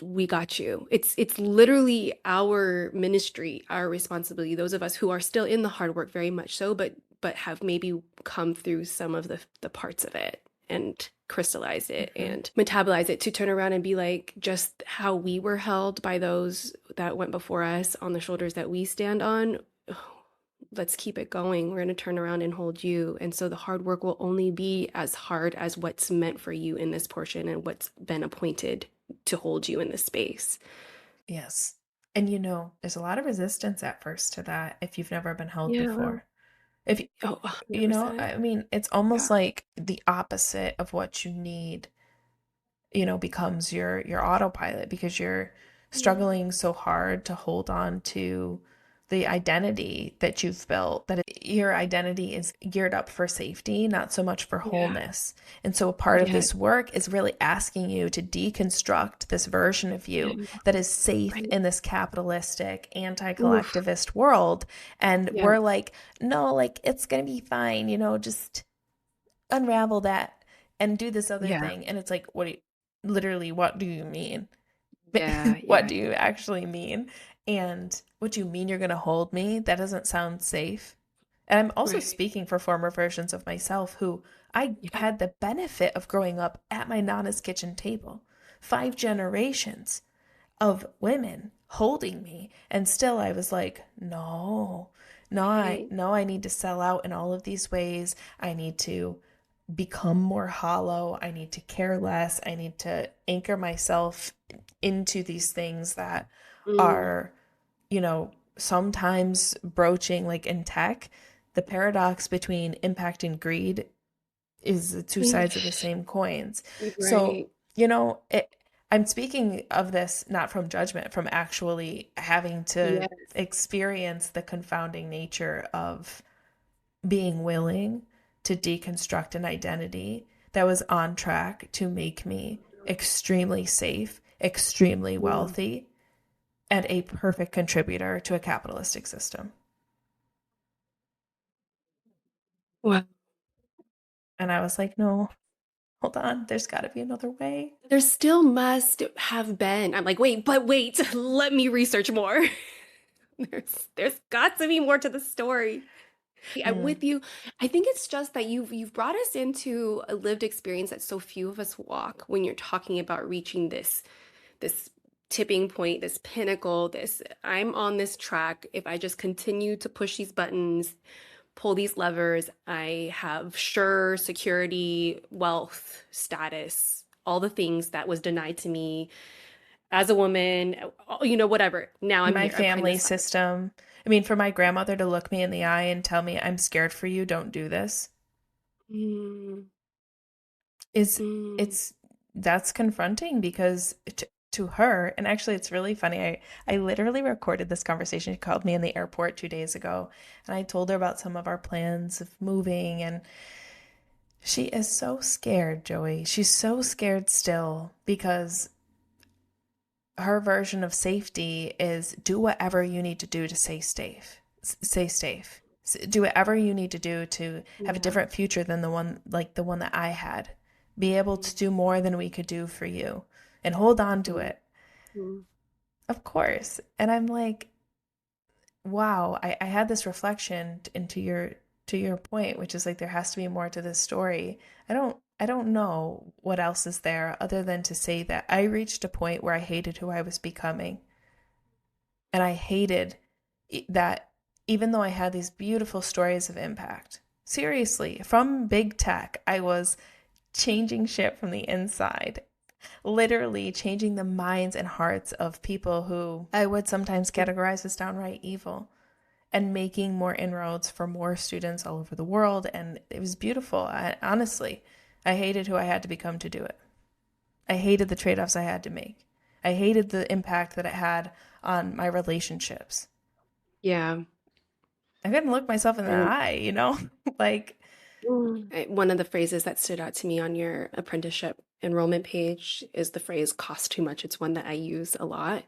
We got you. It's literally our ministry, our responsibility. Those of us who are still in the hard work, very much so, but have maybe come through some of the parts of it and crystallize it Mm-hmm. and metabolize it to turn around and be like just how we were held by those that went before us on the shoulders that we stand on. Let's keep it going. We're going to turn around and hold you. And so the hard work will only be as hard as what's meant for you in this portion and what's been appointed to hold you in this space. Yes. And there's a lot of resistance at first to that if you've never been held Yeah. before. If Oh, you know, 100%. I mean, it's Yeah. almost like the opposite of what you need, becomes your autopilot because you're Mm. struggling so hard to hold on to the identity that you've built, that your identity is geared up for safety, not so much for Yeah. wholeness. And so a part of Yeah. this work is really asking you to deconstruct this version of you Yeah. that is safe Right. in this capitalistic, Oof. anti-collectivist world. And Yeah. we're like, no, like it's going to be fine, just unravel that and do this other Yeah. thing. And it's like, literally, what do you mean? Yeah. What Yeah. do you actually mean? And what do you mean you're going to hold me? That doesn't sound safe. And I'm also Right. speaking for former versions of myself who I Yeah. had the benefit of growing up at my Nana's kitchen table. 5 generations of women holding me. And still I was like, no, no, Right. I need to sell out in all of these ways. I need to become more hollow. I need to care less. I need to anchor myself into these things that Mm. are, sometimes broaching, like in tech. The paradox between impact and greed is the two sides of the same coins. So, Right. I'm speaking of this not from judgment, from actually having to Yes. experience the confounding nature of being willing to deconstruct an identity that was on track to make me extremely safe, extremely Mm. wealthy, and a perfect contributor to a capitalistic system. Wow. And I was like, no, hold on, there's got to be another way. There still must have been. I'm like, wait, but wait, let me research more. There's got to be more to the story. I'm Mm, with you. I think it's just that you've brought us into a lived experience that so few of us walk when you're talking about reaching this tipping point, this pinnacle, this I'm on this track. If I just continue to push these buttons, pull these levers, I have sure security, wealth, status, all the things that was denied to me as a woman, whatever. Now I'm my here. I climb family this ladder. system. I mean, for my grandmother to look me in the eye and tell me, I'm scared for you, don't do this, Mm, is mm, it's that's confronting because to her, and actually it's really funny. I literally recorded this conversation. She called me in the airport 2 days ago, and I told her about some of our plans of moving, and she is so scared, Joey. She's so scared still because her version of safety is do whatever you need to do to stay safe. Stay safe. Do whatever you need to do to have a yeah. different future than the one that I had. Be able to do more than we could do for you and hold on to Mm, it. mm, Of course. And I'm like, wow, I had this reflection into your point, which is like there has to be more to this story. I don't know what else is there other than to say that I reached a point where I hated who I was becoming. And I hated that even though I had these beautiful stories of impact, seriously, from big tech, I was changing shit from the inside, literally changing the minds and hearts of people who I would sometimes mm. categorize as downright evil and making more inroads for more students all over the world. And it was beautiful. Honestly, I hated who I had to become to do it. I hated the trade offs I had to make. I hated the impact that it had on my relationships. Yeah. I couldn't look myself in the And eye. Like, one of the phrases that stood out to me on your apprenticeship enrollment page is the phrase cost too much. It's one that I use a lot,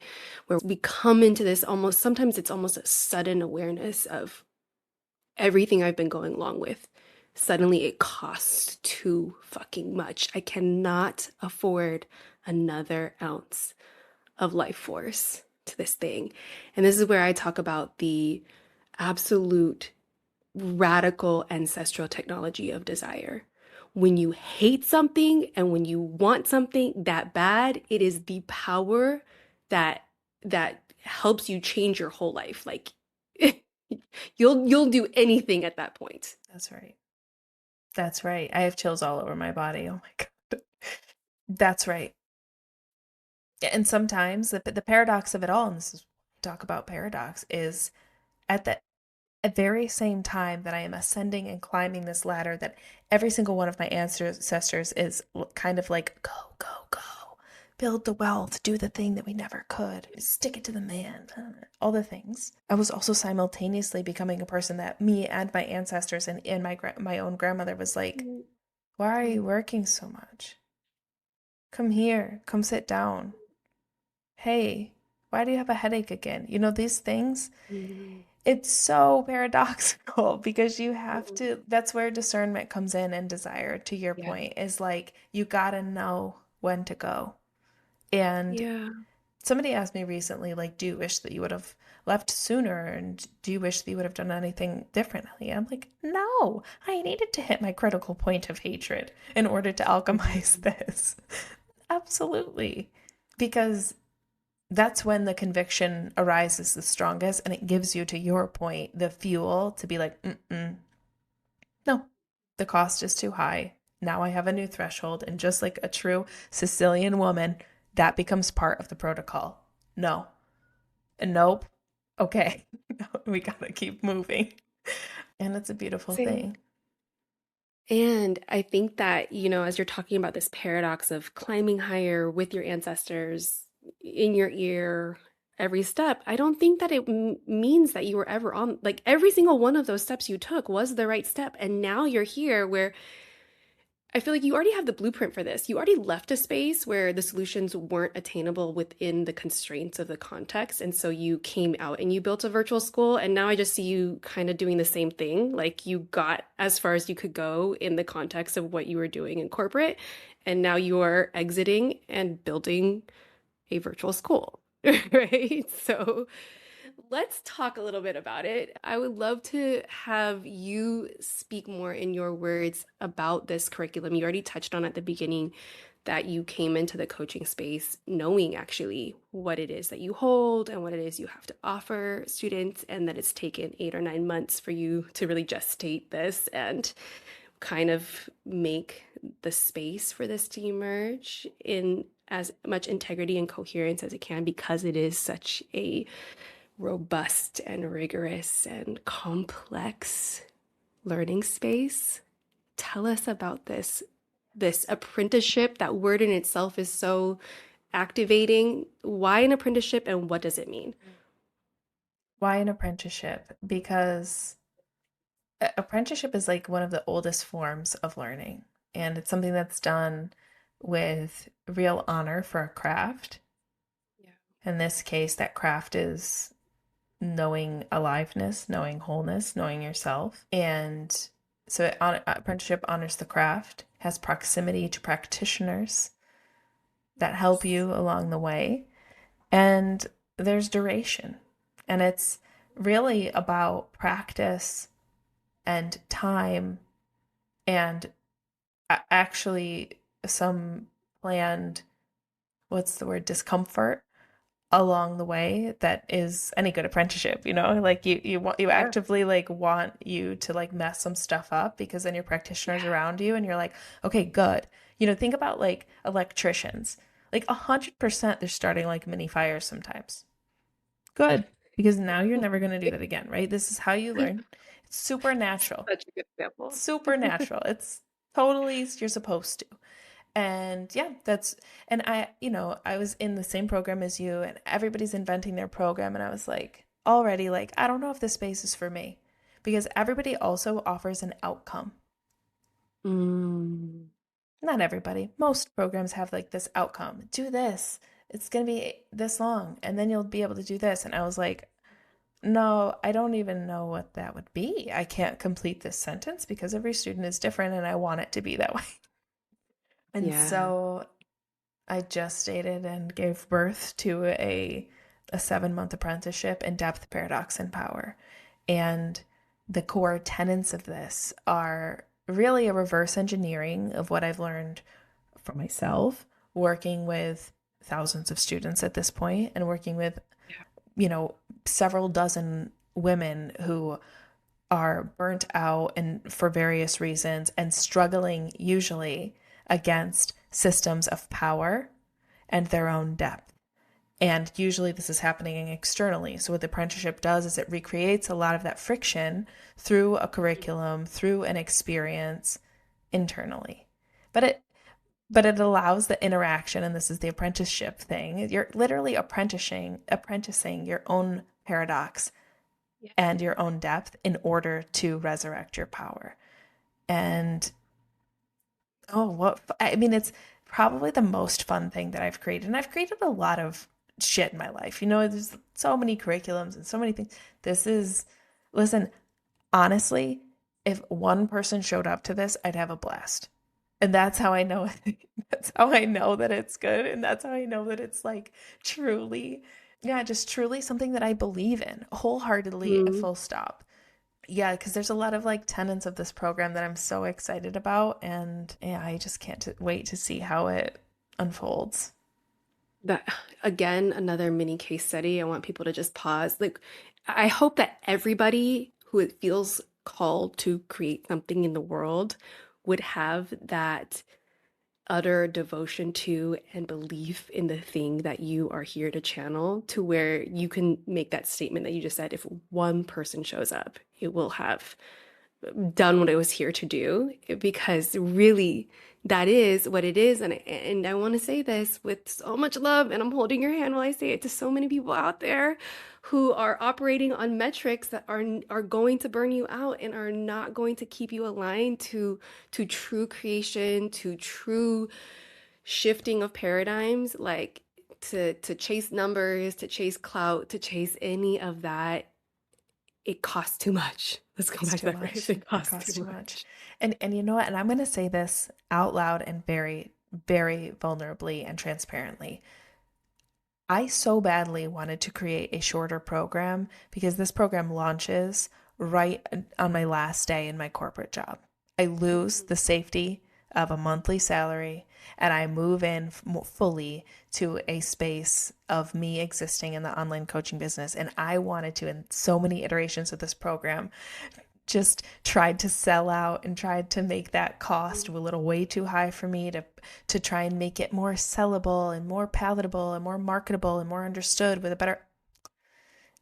where we come into this almost, sometimes it's almost a sudden awareness of everything I've been going along with. Suddenly it costs too fucking much. I cannot afford another ounce of life force to this thing. And this is where I talk about the absolute radical ancestral technology of desire. When you hate something and when you want something that bad, it is the power that helps you change your whole life. Like you'll do anything at that point. that's right. That's right. I have chills all over my body. Oh my God. That's right. And sometimes the paradox of it all, and this is talk about paradox, is at the at the very same time that I am ascending and climbing this ladder that every single one of my ancestors is kind of like, go, go, go, build the wealth, do the thing that we never could, stick it to the man, all the things. I was also simultaneously becoming a person that me and my ancestors and my own grandmother was like, why are you working so much? Come here, come sit down. Hey, why do you have a headache again? You know, these things, Mhm. it's so paradoxical because you have Mhm. to, that's where discernment comes in and desire, to your Yeah. point, is like you gotta know when to go. And Yeah. somebody asked me recently, like, do you wish that you would have left sooner? And do you wish that you would have done anything differently? And I'm like, no, I needed to hit my critical point of hatred in order to alchemize Mhm. this. Absolutely. Because that's when the conviction arises the strongest and it gives you, to your point, the fuel to be like, no, the cost is too high. Now I have a new threshold. And just like a true Sicilian woman, that becomes part of the protocol. No, nope. Okay, we gotta keep moving. And it's a beautiful Same. thing. And I think that, as you're talking about this paradox of climbing higher with your ancestors in your ear every step, I don't think that it means that you were ever on, like every single one of those steps you took was the right step. And now you're here where I feel like you already have the blueprint for this. You already left a space where the solutions weren't attainable within the constraints of the context. And so you came out and you built a virtual school. And now I just see you kind of doing the same thing. Like you got as far as you could go in the context of what you were doing in corporate. And now you are exiting and building a virtual school. Right. So let's talk a little bit about it. I would love to have you speak more in your words about this curriculum. You already touched on at the beginning that you came into the coaching space knowing actually what it is that you hold and what it is you have to offer students, and that it's taken 8 or 9 months for you to really gestate this and kind of make the space for this to emerge in as much integrity and coherence as it can, because it is such a robust and rigorous and complex learning space. Tell us about this apprenticeship. That word in itself is so activating. Why an apprenticeship and what does it mean? Why an apprenticeship? Because apprenticeship is like one of the oldest forms of learning, and it's something that's done with real honor for a craft. Yeah. In this case, that craft is knowing aliveness, knowing wholeness, knowing yourself. And so apprenticeship honors the craft, has proximity to practitioners that help Yes. you along the way, and there's duration. And it's really about practice and time and actually some planned, what's the word, discomfort along the way that is any good apprenticeship, like you Yeah. actively like want you to like mess some stuff up because then your practitioners Yeah. around you and you're like, okay, good. Think about like electricians. Like 100% they're starting like mini fires sometimes. Good. Because now you're never going to do that again, right? This is how you learn. It's supernatural. Such a good example. Supernatural. It's totally you're supposed to. And yeah, and I was in the same program as you, and everybody's inventing their program. And I was like, already, like, I don't know if this space is for me because everybody also offers an outcome. Mm, Not everybody. Most programs have like this outcome. Do this. It's going to be this long, and then you'll be able to do this. And I was like, no, I don't even know what that would be. I can't complete this sentence because every student is different, and I want it to be that way. And yeah. so I just dated and gave birth to a 7 month apprenticeship in depth, paradox, and power. And the core tenets of this are really a reverse engineering of what I've learned for myself, working with thousands of students at this point and working with, Yeah. you know, several dozen women who are burnt out and for various reasons and struggling usually against systems of power and their own depth. And usually this is happening externally. So what the apprenticeship does is it recreates a lot of that friction through a curriculum, through an experience internally. But it allows the interaction, and this is the apprenticeship thing. You're literally apprenticing your own paradox Yeah. and your own depth in order to resurrect your power. And oh, what I mean, it's probably the most fun thing that I've created. And I've created a lot of shit in my life. There's so many curriculums and so many things. This is, listen, honestly, if one person showed up to this, I'd have a blast. And that's how I know that's how I know that it's good. And that's how I know that it's like truly, yeah, just truly something that I believe in wholeheartedly, Mm. full stop. Yeah, because there's a lot of like tenets of this program that I'm so excited about. And yeah, I just can't wait to see how it unfolds. That again, another mini case study. I want people to just pause. Like, I hope that everybody who it feels called to create something in the world would have that utter devotion to and belief in the thing that you are here to channel, to where you can make that statement that you just said, if one person shows up, it will have done what it was here to do, because really that is what it is. And I want to say this with so much love, and I'm holding your hand while I say it to so many people out there who are operating on metrics that are going to burn you out and are not going to keep you aligned to true creation, to true shifting of paradigms, like to chase numbers, to chase clout, to chase any of that. It costs too much. Let's go Costs back to too that phrase. much. It It costs costs too too much. much. And you know what? And I'm going to say this out loud and very, very vulnerably and transparently. I so badly wanted to create a shorter program because this program launches right on my last day in my corporate job. I lose the safety of a monthly salary and I move in fully to a space of me existing in the online coaching business. And I wanted to, in so many iterations of this program, just tried to sell out and tried to make that cost a little way too high for me to try and make it more sellable and more palatable and more marketable and more understood with a better.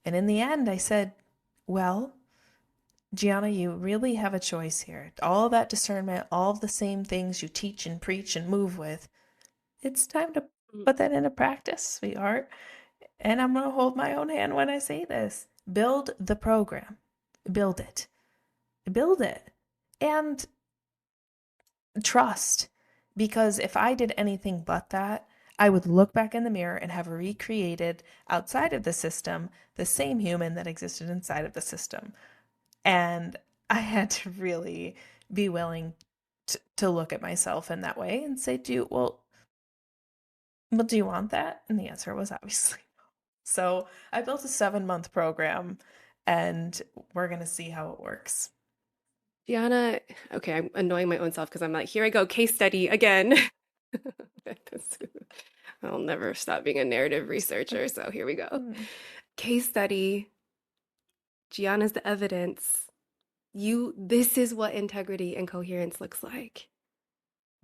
And in the end I said, well, Gianna, you really have a choice here. All that discernment, all of the same things you teach and preach and move with, it's time to Mm. put that into practice, sweetheart. And I'm going to hold my own hand when I say this. Build the program. Build it. Build it. And trust. Because if I did anything but that, I would look back in the mirror and have recreated outside of the system the same human that existed inside of the system. And I had to really be willing to look at myself in that way and say, well, do you want that? And the answer was obviously no. So I built a 7-month program and we're going to see how it works. Gianna, okay, I'm annoying my own self because I'm like, here I go, case study again. I'll never stop being a narrative researcher, so here we go. Mm. Case study, Gianna's the evidence. This is what integrity and coherence looks like.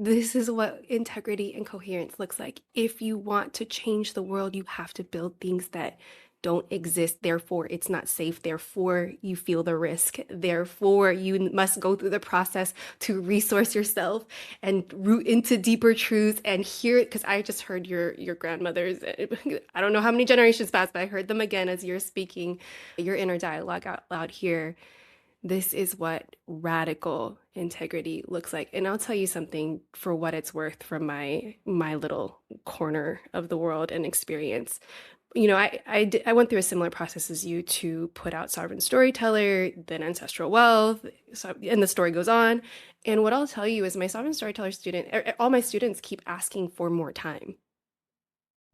This is what integrity and coherence looks like. If you want to change the world, you have to build things that don't exist. Therefore, it's not safe. Therefore, you feel the risk. Therefore, you must go through the process to resource yourself and root into deeper truths and hear it. Because I just heard your grandmother's, I don't know how many generations passed, but I heard them again as you're speaking your inner dialogue out loud here. This is what radical integrity looks like. And I'll tell you something for what it's worth from my little corner of the world and experience. I went through a similar process as you to put out Sovereign Storyteller, then Ancestral Wealth, and the story goes on. And what I'll tell you is my Sovereign Storyteller all my students keep asking for more time.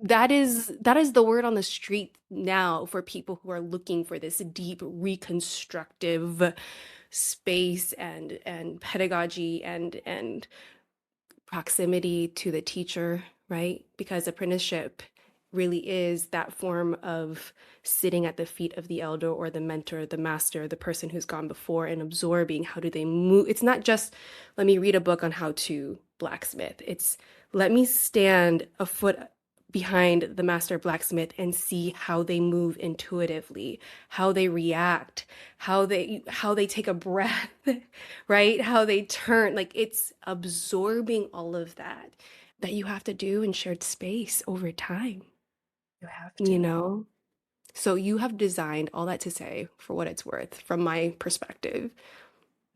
That is the word on the street now for people who are looking for this deep reconstructive space and pedagogy and proximity to the teacher, right? Because apprenticeship really is that form of sitting at the feet of the elder or the mentor, the master, the person who's gone before, and absorbing how do they move. It's not just let me read a book on how to blacksmith. It's let me stand a foot behind the master blacksmith and see how they move intuitively, how they react, how they take a breath, right? How they turn. Like it's absorbing all of that you have to do in shared space over time, You have you to. know? So you have designed all that to say, for what it's worth, from my perspective,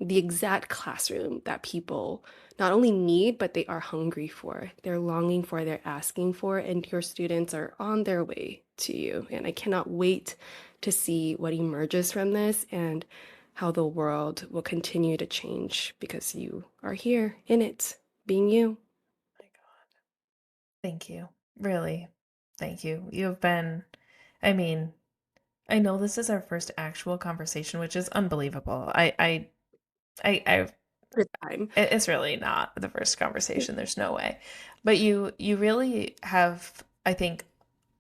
the exact classroom that people not only need, but they are hungry for, they're longing for, they're asking for, and your students are on their way to you. And I cannot wait to see what emerges from this and how the world will continue to change because you are here in it, being you. My God. Thank you. Really. Thank you. You've been, I mean, I know this is our first actual conversation, which is unbelievable. I At a time. it's really not the first conversation. There's no way. But you really have, I think,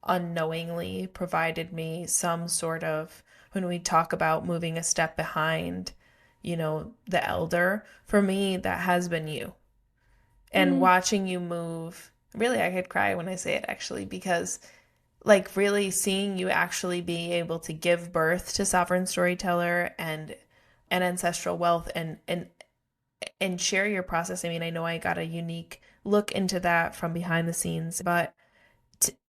unknowingly provided me some sort of, when we talk about moving a step behind, the elder, for me, that has been you. And Mm, watching you move, really, I could cry when I say it actually, because like really seeing you actually be able to give birth to sovereign storyteller and ancestral wealth and share your process. I mean, I know I got a unique look into that from behind the scenes, but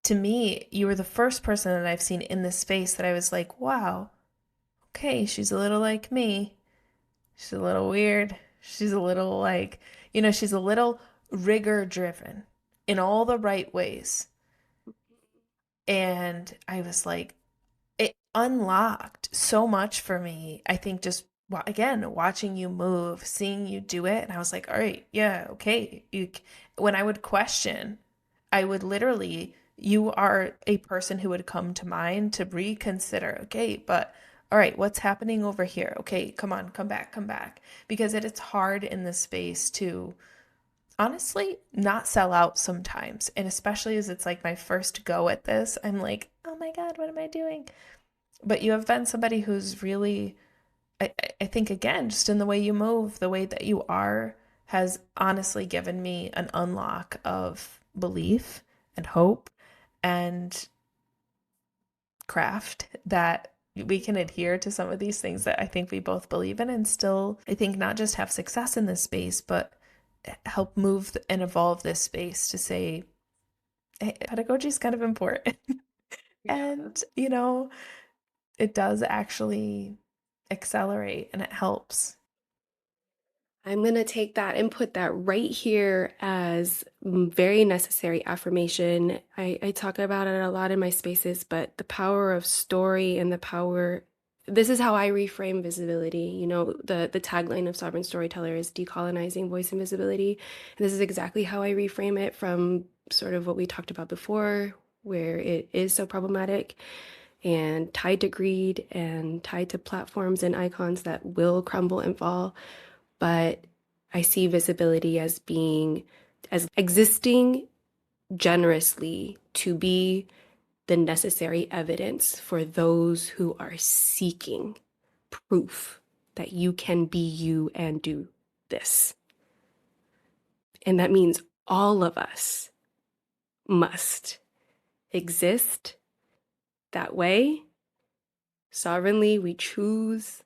to me, you were the first person that I've seen in this space that I was like, wow, okay, she's a little like me. She's a little weird. She's a little like, she's a little rigor driven in all the right ways. And I was like, it unlocked so much for me. I think just again watching you move, seeing you do it, and I was like, all right, yeah, okay. When I would question, I would literally, you are a person who would come to mind to reconsider. Okay, but all right, what's happening over here? Okay, come on, come back, because it's hard in this space to honestly not sell out sometimes, and especially as it's like my first go at this, I'm like, oh my God, what am I doing? But you have been somebody who's really, I think, again, just in the way you move, the way that you are, has honestly given me an unlock of belief and hope and craft that we can adhere to some of these things that I think we both believe in and still, I think, not just have success in this space, but help move and evolve this space to say, hey, pedagogy is kind of important. yeah. And, it does actually accelerate and it helps. I'm going to take that and put that right here as very necessary affirmation. I talk about it a lot in my spaces, but the power of story and the power, this is how I reframe visibility. The tagline of Sovereign Storyteller is decolonizing voice and visibility. And this is exactly how I reframe it from sort of what we talked about before, where it is so problematic and tied to greed and tied to platforms and icons that will crumble and fall. But I see visibility as existing generously to be the necessary evidence for those who are seeking proof that you can be you and do this. And that means all of us must exist that way. Sovereignly, we choose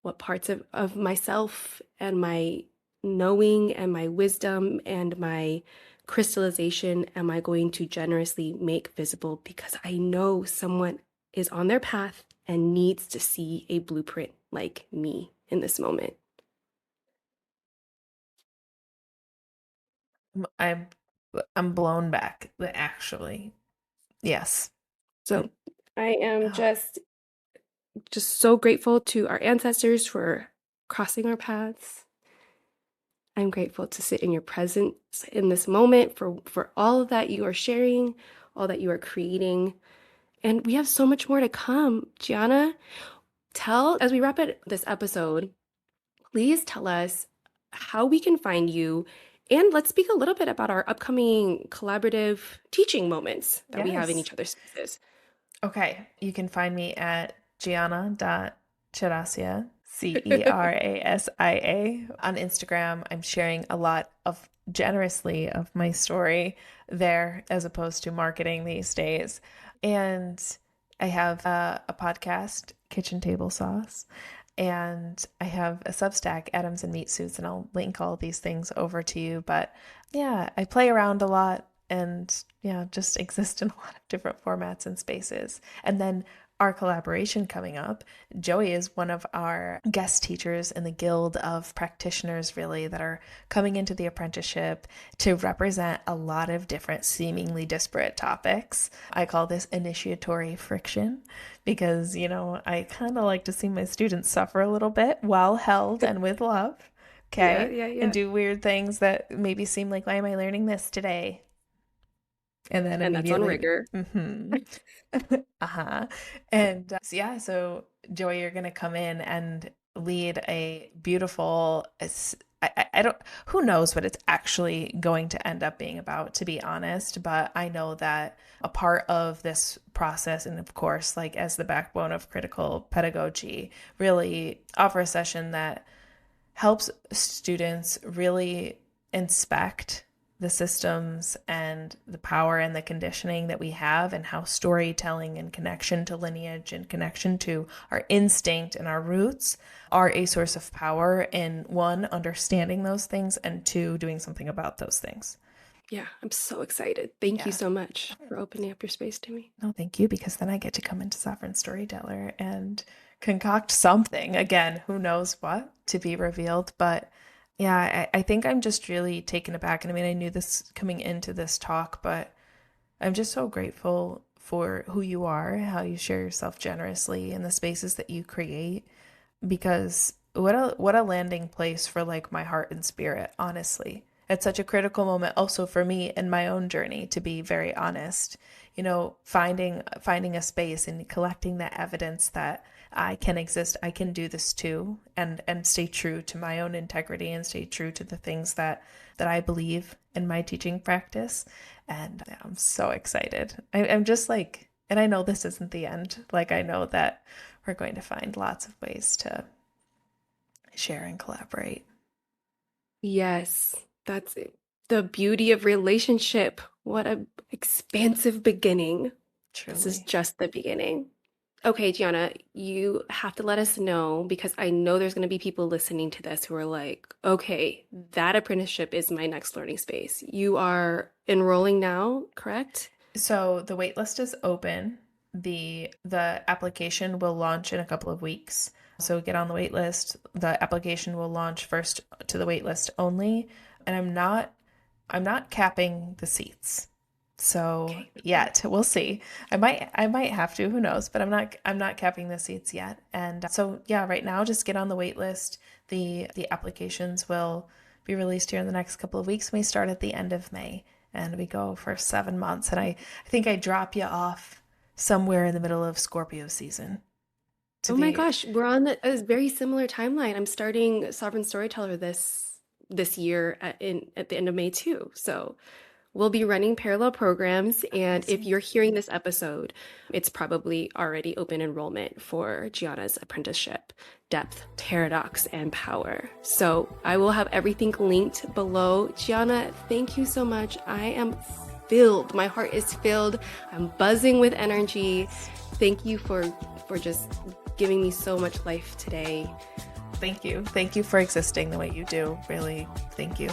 what parts of myself and my knowing and my wisdom and my crystallization am I going to generously make visible because I know someone is on their path and needs to see a blueprint like me in this moment. I'm I'm blown back, actually. Yes. So I am Oh, just so grateful to our ancestors for crossing our paths. I'm grateful to sit in your presence in this moment for all that you are sharing, all that you are creating. And we have so much more to come. Gianna, as we wrap up this episode, please tell us how we can find you. And let's speak a little bit about our upcoming collaborative teaching moments that we have in yes. each other's spaces. Okay. You can find me at Giana.Cerasia, Cerasia. On Instagram, I'm sharing a lot of generously of my story there as opposed to marketing these days. And I have a podcast, Kitchen Table Sauce, and I have a Substack, Atoms and Meat Suits, and I'll link all these things over to you. But yeah, I play around a lot and yeah, just exist in a lot of different formats and spaces. And then our collaboration coming up, Joey is one of our guest teachers in the guild of practitioners, really, that are coming into the apprenticeship to represent a lot of different, seemingly disparate topics. I call this initiatory friction because, I kind of like to see my students suffer a little bit, well held and with love. Yeah, Okay. yeah, And yeah. do weird things that maybe seem like, why am I learning this today? And then And that's on immediately, rigor. uh-huh. And so yeah, so Joy, you're gonna come in and lead a beautiful, I don't, who knows what it's actually going to end up being about, to be honest, but I know that a part of this process, and of course, like as the backbone of critical pedagogy, really offer a session that helps students really inspect the systems and the power and the conditioning that we have, and how storytelling and connection to lineage and connection to our instinct and our roots are a source of power in, one, understanding those things, and two, doing something about those things. Yeah, I'm so excited. Thank you Yeah. so much for opening up your space to me. No, thank you, because then I get to come into Sovereign Storyteller and concoct something. Again, who knows what to be revealed. But yeah, I think I'm just really taken aback. And I mean, I knew this coming into this talk, but I'm just so grateful for who you are, how you share yourself generously in the spaces that you create, because what a landing place for like my heart and spirit, honestly. It's such a critical moment also for me in my own journey, to be very honest. Finding a space and collecting that evidence that I can exist, I can do this too, and stay true to my own integrity and stay true to the things that I believe in my teaching practice. And I'm so excited. I'm just like, and I know this isn't the end. Like, I know that we're going to find lots of ways to share and collaborate. Yes, that's it. The beauty of relationship. What a expansive beginning. This is Truly. just the beginning. Okay, Gianna, you have to let us know, because I know there's going to be people listening to this who are like, okay, that apprenticeship is my next learning space. You are enrolling now, correct? So the waitlist is open. The application will launch in a couple of weeks. So get on the waitlist. The application will launch first to the waitlist only, and I'm not capping the seats. So Okay. yet we'll see. I might have to, who knows, but I'm not capping the seats yet. And so yeah, right now just get on the wait list. The applications will be released here in the next couple of weeks. We start at the end of May and we go for 7 months. And I think I drop you off somewhere in the middle of Scorpio season to Oh my be. gosh, we're on a very similar timeline. I'm starting Sovereign Storyteller this year at the end of May too. So we'll be running parallel programs, and if Awesome. you're hearing this episode, it's probably already open enrollment for Gianna's apprenticeship, Depth, Paradox, and Power. So I will have everything linked below. Gianna, thank you so much. I am filled. My heart is filled. I'm buzzing with energy. Thank you for just giving me so much life today. Thank you. Thank you for existing the way you do. Really, thank you.